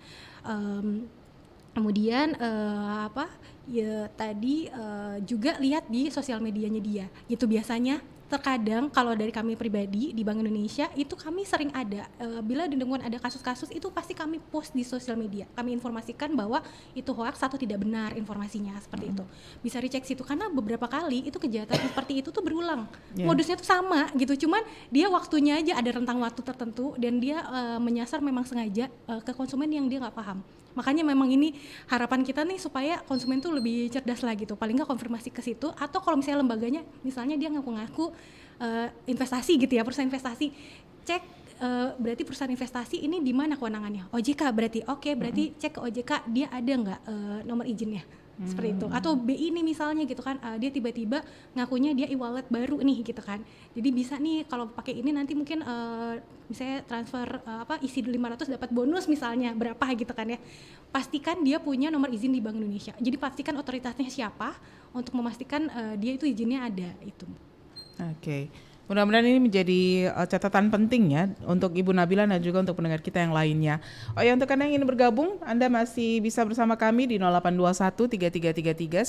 Kemudian juga lihat di sosial medianya dia gitu. Biasanya terkadang kalau dari kami pribadi di Bank Indonesia itu kami sering ada bila ditemukan ada kasus-kasus itu pasti kami post di sosial media, kami informasikan bahwa itu hoax atau tidak benar informasinya seperti itu. Bisa dicek situ karena beberapa kali itu kejahatan seperti itu tuh berulang, modusnya tuh sama gitu, cuman dia waktunya aja ada rentang waktu tertentu dan dia menyasar memang sengaja ke konsumen yang dia nggak paham. Makanya memang ini harapan kita nih supaya konsumen tuh lebih cerdas lah gitu. Paling nggak konfirmasi ke situ, atau kalau misalnya lembaganya misalnya dia ngaku-ngaku investasi gitu ya, perusahaan investasi, cek berarti perusahaan investasi ini di mana kewenangannya? OJK berarti. Oke, berarti cek ke OJK dia ada nggak nomor izinnya. Seperti itu. Atau BI nih misalnya gitu kan, dia tiba-tiba ngakunya dia e-wallet baru nih gitu kan. Jadi bisa nih kalau pakai ini nanti mungkin misalnya transfer isi 500 dapat bonus misalnya berapa gitu kan ya. Pastikan dia punya nomor izin di Bank Indonesia. Jadi pastikan otoritasnya siapa untuk memastikan dia itu izinnya ada itu. Oke. Mudah-mudahan ini menjadi catatan penting ya untuk Ibu Nabila dan juga untuk pendengar kita yang lainnya. Oh ya, untuk Anda yang ingin bergabung, Anda masih bisa bersama kami di 0821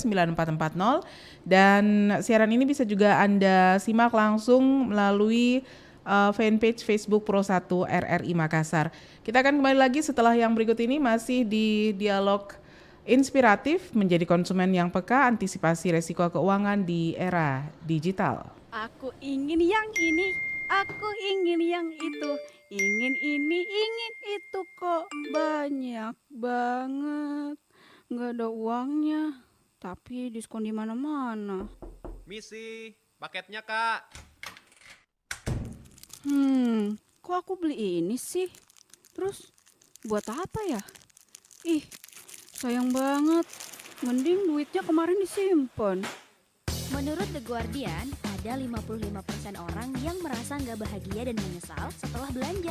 3333 9440 dan siaran ini bisa juga Anda simak langsung melalui fanpage Facebook Pro 1 RRI Makassar. Kita akan kembali lagi setelah yang berikut ini, masih di dialog inspiratif menjadi konsumen yang peka, antisipasi resiko keuangan di era digital. Aku ingin yang ini, aku ingin yang itu, ingin ini, ingin itu, kok banyak banget. Nggak ada uangnya, tapi diskon di mana-mana. Misi, paketnya Kak. Kok aku beli ini sih? Terus buat apa ya? Ih, sayang banget. Mending duitnya kemarin disimpan. Menurut The Guardian, ada 55% orang yang merasa nggak bahagia dan menyesal setelah belanja.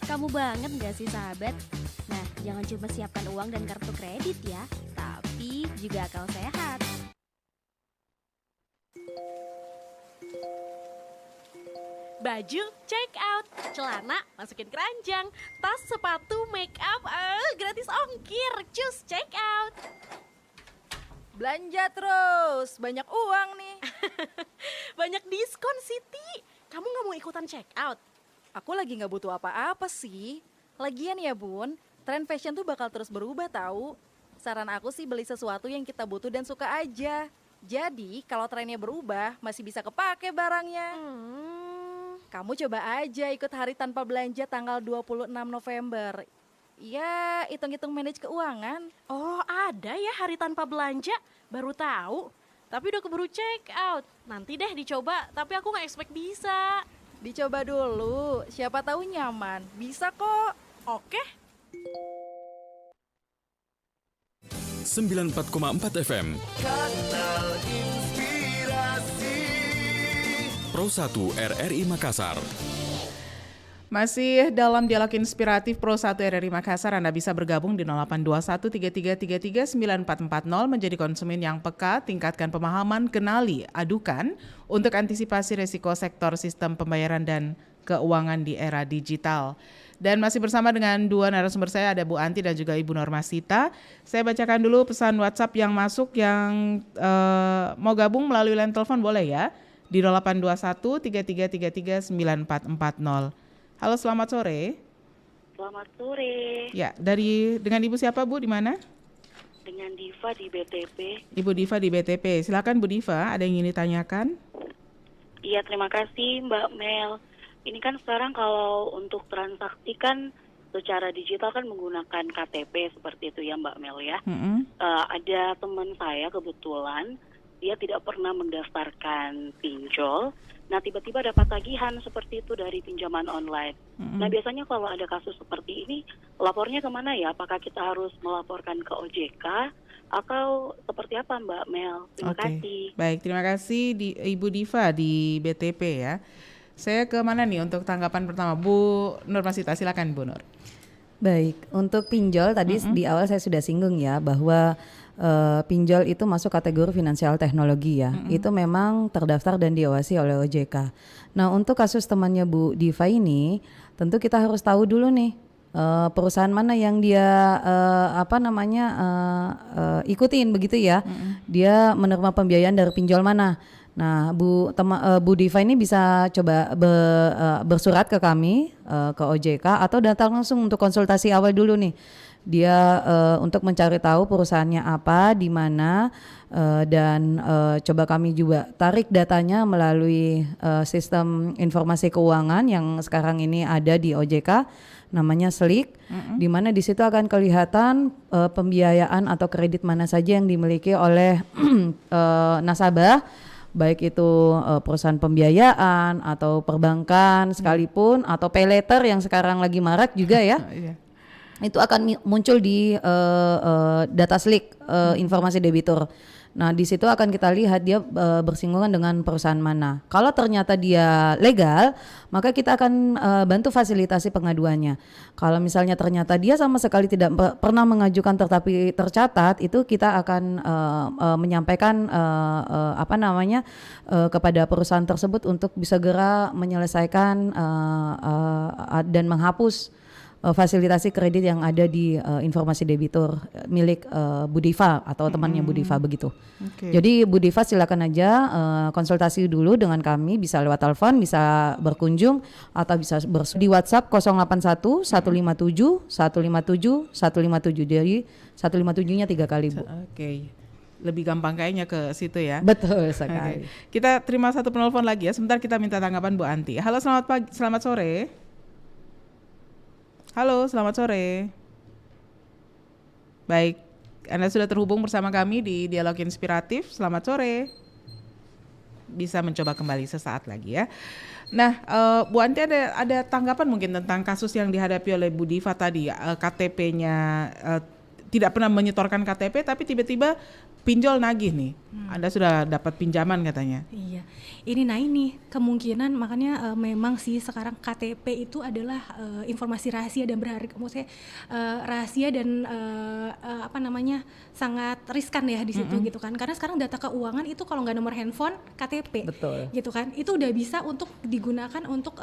Kamu banget nggak sih sahabat? Nah, jangan cuma siapkan uang dan kartu kredit ya, tapi juga akal sehat. Baju check out, celana masukin keranjang, tas, sepatu, make up, gratis ongkir, cus check out. Belanja terus, banyak uang nih. Banyak diskon Siti, kamu gak mau ikutan check out? Aku lagi gak butuh apa-apa sih. Lagian ya Bun, tren fashion tuh bakal terus berubah tahu. Saran aku sih beli sesuatu yang kita butuh dan suka aja. Jadi kalau trennya berubah, masih bisa kepake barangnya. Kamu coba aja ikut hari tanpa belanja tanggal 26 November. Ya, hitung-hitung manage keuangan. Oh, ada ya hari tanpa belanja? Baru tahu. Tapi udah keburu check out. Nanti deh dicoba, tapi aku nggak expect bisa. Dicoba dulu, siapa tahu nyaman. Bisa kok. Oke. 94,4 FM. Kanal Inspirasi. Pro 1 RRI Makassar. Masih dalam dialog inspiratif Pro 1 RRI Makassar, Anda bisa bergabung di 082133339440 menjadi konsumen yang peka, tingkatkan pemahaman, kenali, adukan untuk antisipasi risiko sektor sistem pembayaran dan keuangan di era digital. Dan masih bersama dengan dua narasumber saya, ada Bu Anti dan juga Ibu Normasita. Saya bacakan dulu pesan WhatsApp yang masuk yang mau gabung melalui line telepon boleh ya, di 082133339440. Halo, selamat sore. Selamat sore. Ya, dengan Ibu siapa Bu, di mana? Dengan Diva di BTP. Ibu Diva di BTP. Silakan Bu Diva, ada yang ingin ditanyakan? Iya, terima kasih Mbak Mel. Ini kan sekarang kalau untuk transaksi kan secara digital kan menggunakan KTP seperti itu ya Mbak Mel ya. Ada teman saya kebetulan dia tidak pernah mendaftarkan pinjol. Nah tiba-tiba dapat tagihan seperti itu dari pinjaman online. Nah biasanya kalau ada kasus seperti ini, lapornya kemana ya? Apakah kita harus melaporkan ke OJK atau seperti apa Mbak Mel? Terima kasih. Baik, terima kasih Ibu Diva di BTP ya. Saya ke mana nih untuk tanggapan pertama? Bu Normasita, silakan Bu Nur. Baik, untuk pinjol tadi di awal saya sudah singgung ya bahwa pinjol itu masuk kategori finansial teknologi ya. Itu memang terdaftar dan diawasi oleh OJK. Nah, untuk kasus temannya Bu Diva ini, tentu kita harus tahu dulu nih perusahaan mana yang dia ikutin begitu ya. Dia menerima pembiayaan dari pinjol mana. Nah, Bu Diva ini bisa coba bersurat ke kami, ke OJK, atau datang langsung untuk konsultasi awal dulu nih. Dia untuk mencari tahu perusahaannya apa, di mana, dan coba kami juga tarik datanya melalui sistem informasi keuangan yang sekarang ini ada di OJK, namanya SLIK, di mana di situ akan kelihatan pembiayaan atau kredit mana saja yang dimiliki oleh nasabah, baik itu perusahaan pembiayaan atau perbankan sekalipun, atau pay letter yang sekarang lagi marak juga ya. Itu akan muncul di data SLIK, informasi debitur. Nah, di situ akan kita lihat dia bersinggungan dengan perusahaan mana. Kalau ternyata dia legal, maka kita akan bantu fasilitasi pengaduannya. Kalau misalnya ternyata dia sama sekali tidak pernah mengajukan tetapi tercatat, itu kita akan menyampaikan kepada perusahaan tersebut untuk bisa segera menyelesaikan dan menghapus fasilitasi kredit yang ada di informasi debitur milik Bu Diva atau temannya Bu Diva begitu. Jadi Bu Diva silakan aja konsultasi dulu dengan kami, bisa lewat telepon, bisa berkunjung, atau bisa di WhatsApp 081 157 157 157. Jadi 157-nya 3 kali Bu. Lebih gampang kayaknya ke situ ya. Betul sekali. Kita terima satu penelpon lagi ya. Sebentar kita minta tanggapan Bu Anti. Halo, selamat pagi, selamat sore. Halo, selamat sore. Baik, Anda sudah terhubung bersama kami di Dialog Inspiratif. Selamat sore. Bisa mencoba kembali sesaat lagi ya. Nah, Bu Anti ada tanggapan mungkin tentang kasus yang dihadapi oleh Bu Diva tadi, KTP-nya tidak pernah menyetorkan KTP tapi tiba-tiba pinjol nagih nih. Anda sudah dapat pinjaman katanya. Iya, ini kemungkinan makanya memang sih sekarang KTP itu adalah informasi rahasia dan berharga, maksudnya rahasia dan sangat riskan ya di situ gitu kan. Karena sekarang data keuangan itu kalau nggak nomor handphone KTP, gitu kan, itu udah bisa untuk digunakan untuk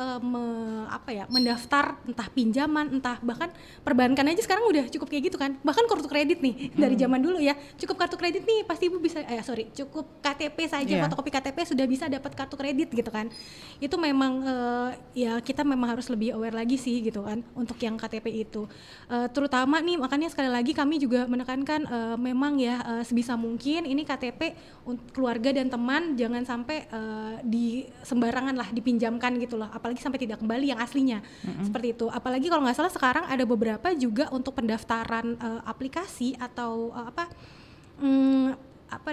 mendaftar entah pinjaman, entah bahkan perbankan aja sekarang udah cukup kayak gitu kan. Bahkan kartu kredit nih dari zaman dulu ya. Cukup kartu kredit nih pasti ibu bisa, cukup KTP saja, fotokopi KTP sudah bisa dapat kartu kredit gitu kan. Itu memang ya kita memang harus lebih aware lagi sih gitu kan untuk yang KTP itu. Terutama nih makanya sekali lagi kami juga menekankan memang ya sebisa mungkin ini KTP untuk keluarga dan teman jangan sampai di sembarangan lah dipinjamkan gitu loh, apalagi sampai tidak kembali yang aslinya. Seperti itu. Apalagi kalau nggak salah sekarang ada beberapa juga untuk pendaftaran aplikasi atau apa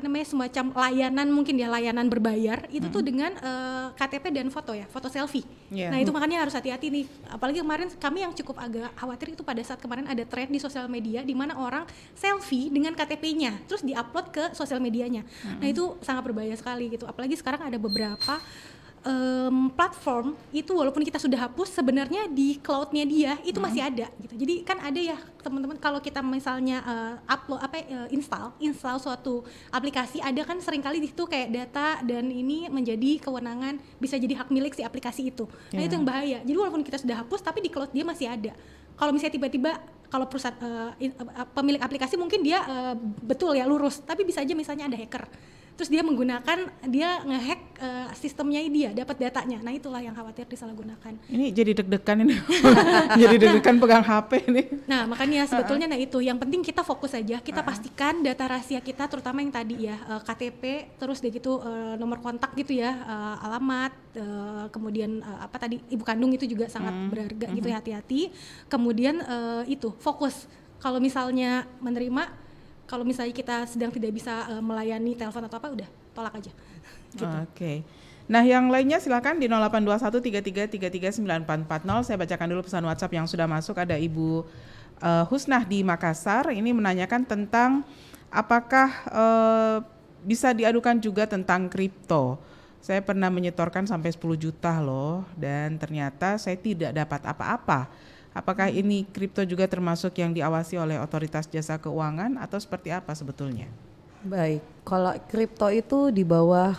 namanya semacam layanan mungkin ya, layanan berbayar itu tuh dengan KTP dan foto ya, foto selfie. Nah itu makanya harus hati-hati nih, apalagi kemarin kami yang cukup agak khawatir itu pada saat kemarin ada tren di sosial media di mana orang selfie dengan KTP-nya terus diupload ke sosial medianya. Nah itu sangat berbahaya sekali gitu, apalagi sekarang ada beberapa platform itu walaupun kita sudah hapus sebenarnya di cloud-nya dia itu masih ada gitu. Jadi kan ada ya teman-teman kalau kita misalnya install suatu aplikasi, ada kan seringkali di situ kayak data dan ini menjadi kewenangan, bisa jadi hak milik si aplikasi itu. Nah itu yang bahaya. Jadi walaupun kita sudah hapus tapi di cloud dia masih ada. Kalau misalnya tiba-tiba kalau perusahaan pemilik aplikasi mungkin dia betul ya lurus, tapi bisa aja misalnya ada hacker. Terus dia ngehack sistemnya dia, dapat datanya. Nah itulah yang khawatir disalahgunakan. Ini jadi deg-degan ini, jadi deg-degan pegang HP nih. Nah makanya sebetulnya itu yang penting kita fokus aja, kita pastikan data rahasia kita, terutama yang tadi ya KTP, terus dia gitu nomor kontak gitu ya, alamat, kemudian ibu kandung itu juga sangat berharga gitu ya, hati-hati. Kemudian itu fokus, kalau misalnya menerima. Kalau misalnya kita sedang tidak bisa melayani telepon atau apa, udah tolak aja. Gitu. Oke. Nah yang lainnya silakan di 082133339440. Saya bacakan dulu pesan WhatsApp yang sudah masuk. Ada Ibu Husnah di Makassar. Ini menanyakan tentang apakah bisa diadukan juga tentang kripto. Saya pernah menyetorkan sampai 10 juta loh, dan ternyata saya tidak dapat apa-apa. Apakah ini kripto juga termasuk yang diawasi oleh otoritas jasa keuangan atau seperti apa sebetulnya? Baik, kalau kripto itu di bawah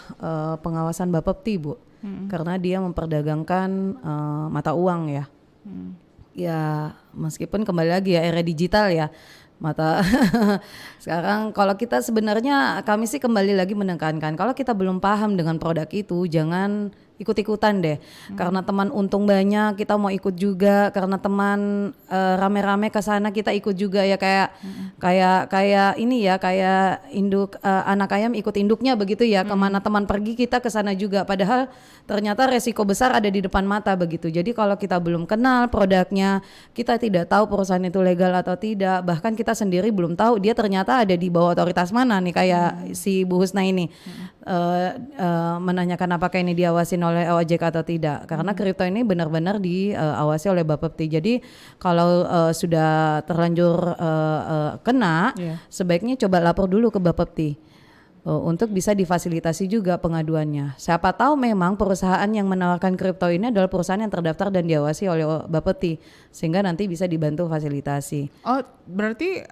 pengawasan Bapepti Bu, karena dia memperdagangkan mata uang ya. Ya meskipun kembali lagi ya era digital ya, sekarang kalau kita sebenarnya kami sih kembali lagi menekankan kalau kita belum paham dengan produk itu jangan ikut-ikutan deh. Karena teman untung banyak kita mau ikut juga, karena teman rame-rame ke sana kita ikut juga ya, kayak ini ya, kayak induk anak ayam ikut induknya begitu ya, kemana teman pergi kita ke sana juga, padahal ternyata resiko besar ada di depan mata begitu. Jadi kalau kita belum kenal produknya, kita tidak tahu perusahaan itu legal atau tidak, bahkan kita sendiri belum tahu dia ternyata ada di bawah otoritas mana nih, kayak si Bu Husna ini menanyakan apakah ini diawasin oleh OJK atau tidak, karena kripto ini benar-benar diawasi oleh Bapepti. Jadi kalau sudah terlanjur kena, sebaiknya coba lapor dulu ke Bapepti untuk bisa difasilitasi juga pengaduannya. Siapa tahu memang perusahaan yang menawarkan kripto ini adalah perusahaan yang terdaftar dan diawasi oleh Bapepti, sehingga nanti bisa dibantu fasilitasi. Oh, berarti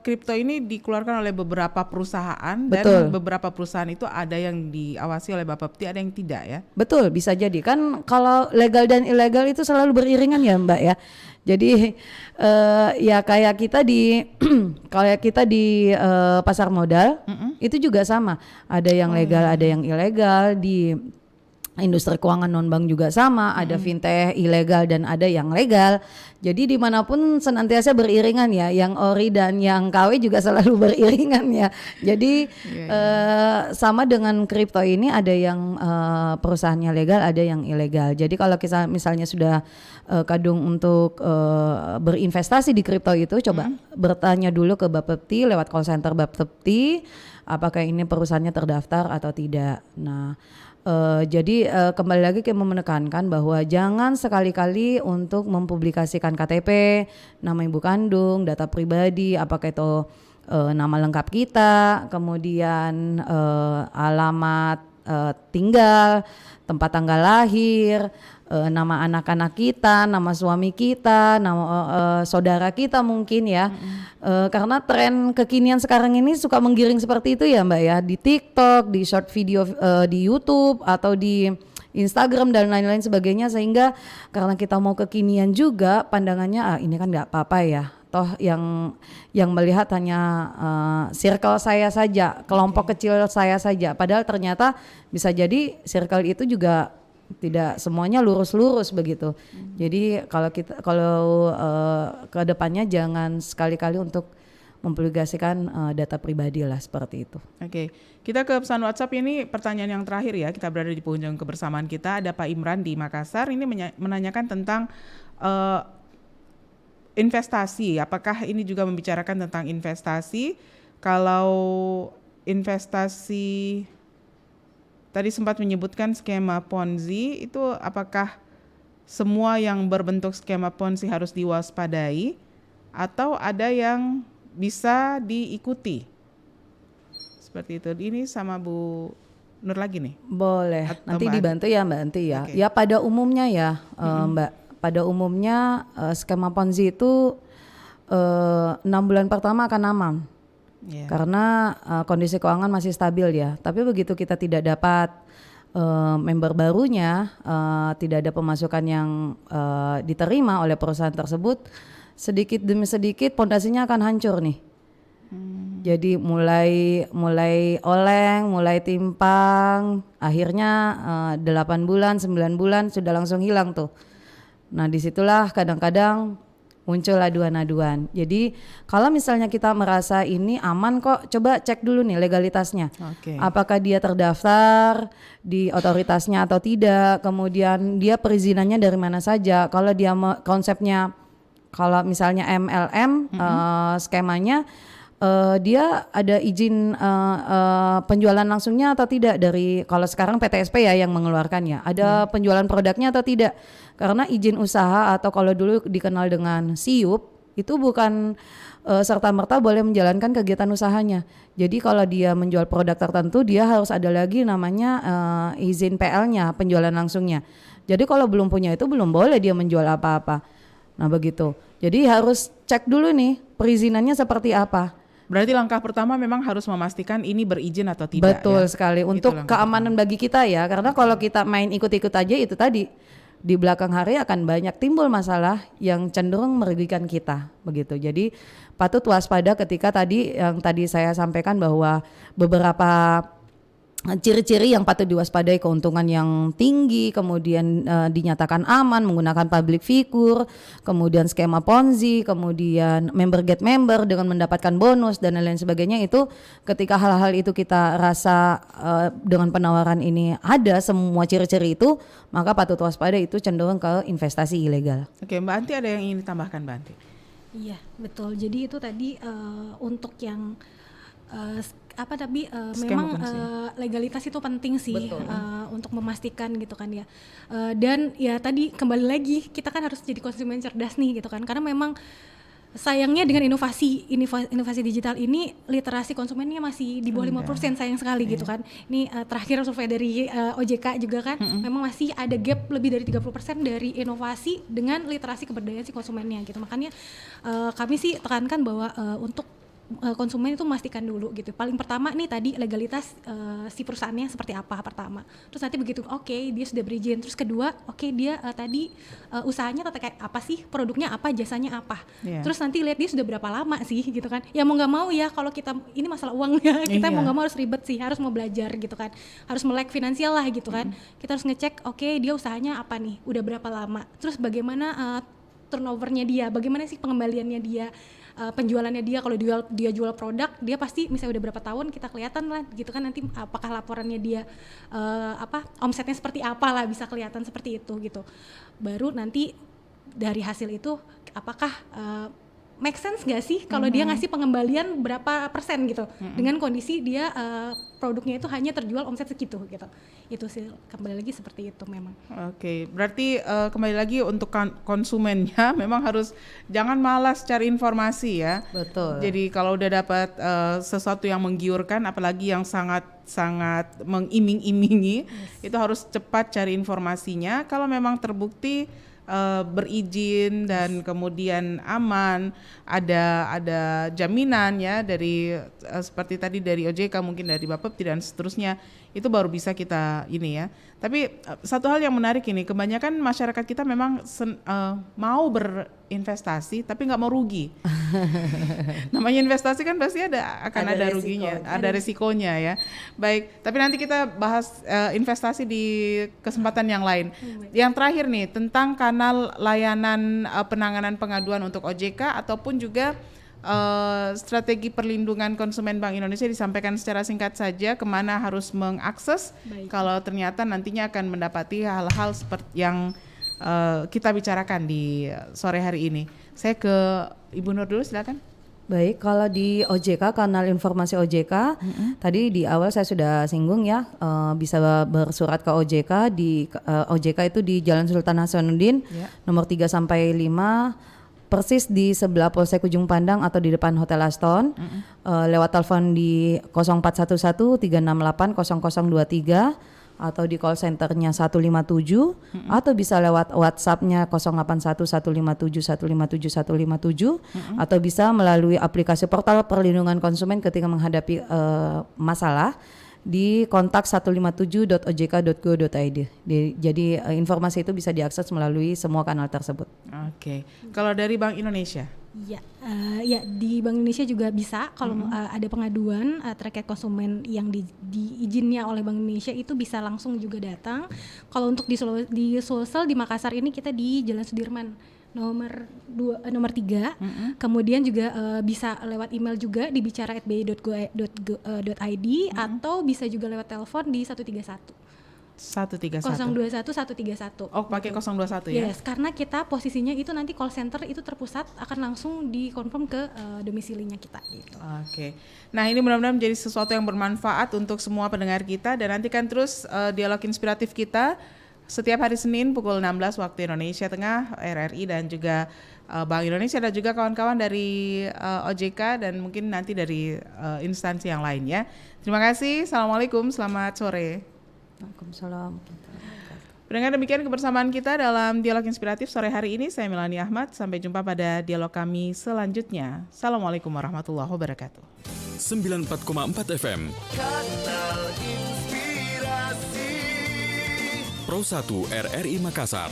kripto ini dikeluarkan oleh beberapa perusahaan. Betul. Dan beberapa perusahaan itu ada yang diawasi oleh Bapepti, ada yang tidak ya? Betul, bisa jadi. Kan kalau legal dan ilegal itu selalu beriringan ya Mbak ya. Jadi ya kayak kita di pasar modal itu juga sama. Ada yang legal, ada yang ilegal. Di industri keuangan non bank juga sama. Ada fintech ilegal dan ada yang legal. Jadi dimanapun senantiasa beriringan ya. Yang ori dan yang KW juga selalu beriringan ya. Jadi sama dengan kripto ini, ada yang perusahaannya legal, ada yang ilegal. Jadi kalau kita misalnya sudah kadung untuk berinvestasi di kripto itu, coba bertanya dulu ke Bapepti lewat call center Bapepti, apakah ini perusahaannya terdaftar atau tidak. Nah, jadi kembali lagi kita menekankan bahwa jangan sekali-kali untuk mempublikasikan KTP, nama ibu kandung, data pribadi, apakah itu nama lengkap kita, kemudian alamat tinggal, tempat tanggal lahir, nama anak-anak kita, nama suami kita, nama saudara kita mungkin ya. Karena tren kekinian sekarang ini suka menggiring seperti itu ya Mbak ya, di TikTok, di short video di YouTube atau di Instagram dan lain-lain sebagainya, sehingga karena kita mau kekinian juga pandangannya ini kan nggak apa-apa ya. toh yang melihat hanya circle saya saja, kelompok kecil saya saja. Padahal ternyata bisa jadi circle itu juga tidak semuanya lurus-lurus begitu. Jadi kalau ke depannya jangan sekali-kali untuk mempublikasikan data pribadi lah seperti itu. Oke, kita ke pesan WhatsApp ini pertanyaan yang terakhir ya. Kita berada di penghujung kebersamaan kita. Ada Pak Imran di Makassar. Ini menanyakan tentang investasi. Apakah ini juga membicarakan tentang investasi? Kalau investasi tadi sempat menyebutkan skema Ponzi, itu apakah semua yang berbentuk skema Ponzi harus diwaspadai atau ada yang bisa diikuti? Seperti itu. Ini sama Bu Nur lagi nih. Boleh. Atau Nanti Mbak dibantu ya Mbak Anti ya. Okay. Ya pada umumnya ya Mbak. Pada umumnya skema Ponzi itu 6 bulan pertama akan aman. Yeah. Karena kondisi keuangan masih stabil ya. Tapi begitu kita tidak dapat member barunya, tidak ada pemasukan yang diterima oleh perusahaan tersebut, sedikit demi sedikit pondasinya akan hancur nih. Jadi mulai oleng, mulai timpang, akhirnya 8 bulan, 9 bulan sudah langsung hilang tuh. Nah disitulah kadang-kadang muncul aduan-aduan. Jadi kalau misalnya kita merasa ini aman kok, coba cek dulu nih legalitasnya. Oke. Apakah dia terdaftar di otoritasnya atau tidak, kemudian dia perizinannya dari mana saja. Kalau dia konsepnya, kalau misalnya MLM skemanya, dia ada izin penjualan langsungnya atau tidak dari, kalau sekarang PTSP ya yang mengeluarkannya, ada penjualan produknya atau tidak. Karena izin usaha atau kalau dulu dikenal dengan SIUP itu bukan serta-merta boleh menjalankan kegiatan usahanya. Jadi kalau dia menjual produk tertentu dia harus ada lagi namanya izin PL-nya, penjualan langsungnya. Jadi kalau belum punya itu belum boleh dia menjual apa-apa. Nah begitu. Jadi harus cek dulu nih perizinannya seperti apa. Berarti langkah pertama memang harus memastikan ini berizin atau tidak. Betul ya? sekali, Itu untuk langkah keamanan bagi kita ya. Karena kalau kita main ikut-ikut aja itu tadi, di belakang hari akan banyak timbul masalah yang cenderung merugikan kita begitu. Jadi patut waspada ketika tadi yang tadi saya sampaikan bahwa beberapa ciri-ciri yang patut diwaspadai, keuntungan yang tinggi, kemudian dinyatakan aman menggunakan public figure, kemudian skema Ponzi, kemudian member get member dengan mendapatkan bonus dan lain-lain sebagainya. Itu ketika hal-hal itu kita rasa dengan penawaran ini ada semua ciri-ciri itu, maka patut waspada, itu cenderung ke investasi ilegal. Oke, Mbak Anti ada yang ingin ditambahkan Mbak Anti? Iya betul. Jadi itu tadi untuk yang memang legalitas itu penting sih untuk memastikan gitu kan ya. Dan ya tadi kembali lagi kita kan harus jadi konsumen cerdas nih gitu kan, karena memang sayangnya dengan inovasi digital ini literasi konsumennya masih di bawah 5%, sayang sekali gitu kan. Ini terakhir survei dari OJK juga kan, memang masih ada gap lebih dari 30% dari inovasi dengan literasi keberdayaan si konsumennya gitu. Makanya kami sih tekankan bahwa untuk konsumen itu memastikan dulu gitu. Paling pertama nih tadi legalitas si perusahaannya seperti apa pertama. Terus nanti begitu dia sudah berizin. Terus kedua dia tadi usahanya kayak apa sih, produknya apa, jasanya apa. Terus nanti lihat dia sudah berapa lama sih gitu kan. Ya mau nggak mau ya, kalau kita ini masalah uang ya, kita mau nggak mau harus ribet sih, harus mau belajar gitu kan. Harus melek finansial lah gitu kan. Kita harus ngecek dia usahanya apa nih, udah berapa lama. Terus bagaimana turnovernya dia, bagaimana sih pengembaliannya dia, penjualannya dia. Kalau dia jual produk, dia pasti misalnya udah berapa tahun, kita kelihatan lah gitu kan, nanti apakah laporannya dia omsetnya seperti apa lah, bisa kelihatan seperti itu gitu. Baru nanti dari hasil itu apakah make sense gak sih kalau dia ngasih pengembalian berapa persen gitu, dengan kondisi dia produknya itu hanya terjual omset segitu gitu. Itu sih kembali lagi seperti itu memang. Oke, berarti kembali lagi untuk konsumennya memang harus jangan malas cari informasi ya. Betul. Jadi kalau udah dapat sesuatu yang menggiurkan, apalagi yang sangat mengiming-imingi, itu harus cepat cari informasinya. Kalau memang terbukti berizin dan kemudian aman, ada jaminan ya dari seperti tadi dari OJK, mungkin dari Bapepti dan seterusnya, Itu baru bisa kita ini ya. Tapi satu hal yang menarik ini, kebanyakan masyarakat kita memang mau berinvestasi tapi nggak mau rugi. Namanya investasi kan pasti akan ada ruginya, ada resikonya ya. Baik, tapi nanti kita bahas investasi di kesempatan yang lain. Yang terakhir nih tentang kanal layanan penanganan pengaduan untuk OJK ataupun juga strategi perlindungan konsumen Bank Indonesia, disampaikan secara singkat saja kemana harus mengakses kalau ternyata nantinya akan mendapati hal-hal seperti yang kita bicarakan di sore hari ini. Saya ke Ibu Nur dulu, silakan. Baik, kalau di OJK, kanal informasi OJK, tadi di awal saya sudah singgung ya, bisa bersurat ke OJK, di OJK itu di Jalan Sultan Hasanuddin, nomor 3 sampai 5, persis di sebelah Polsek Ujung Pandang atau di depan Hotel Aston. Lewat telepon di 0411 368 0023 atau di call centernya 157, atau bisa lewat WhatsAppnya 081 157 157 157, atau bisa melalui aplikasi portal perlindungan konsumen ketika menghadapi masalah di kontak 157.ojk.go.id. Jadi informasi itu bisa diakses melalui semua kanal tersebut. Oke. Kalau dari Bank Indonesia? Ya di Bank Indonesia juga bisa kalau ada pengaduan terkait konsumen yang diizinnya oleh Bank Indonesia, itu bisa langsung juga datang. Kalau untuk di Sulsel di Makassar ini kita di Jalan Sudirman nomor 3. Kemudian juga bisa lewat email juga di bicara@bi.go.id, atau bisa juga lewat telepon di 131. 021 131. Oh, pakai 021 ya? Yes, karena kita posisinya itu nanti call center itu terpusat akan langsung dikonfirm ke domisilinya kita gitu. Oke. Nah, ini mudah-mudahan menjadi sesuatu yang bermanfaat untuk semua pendengar kita, dan nantikan terus dialog inspiratif kita setiap hari Senin pukul 16 waktu Indonesia Tengah, RRI dan juga Bank Indonesia dan juga kawan-kawan dari OJK dan mungkin nanti dari instansi yang lain ya. Terima kasih. Assalamualaikum, selamat sore. Waalaikumsalam. Pendengar, demikian kebersamaan kita dalam Dialog Inspiratif sore hari ini. Saya Melani Ahmad. Sampai jumpa pada dialog kami selanjutnya. Assalamualaikum warahmatullahi wabarakatuh. 94,4 FM. Kanal Inspirasi. Pro 1 RRI Makassar.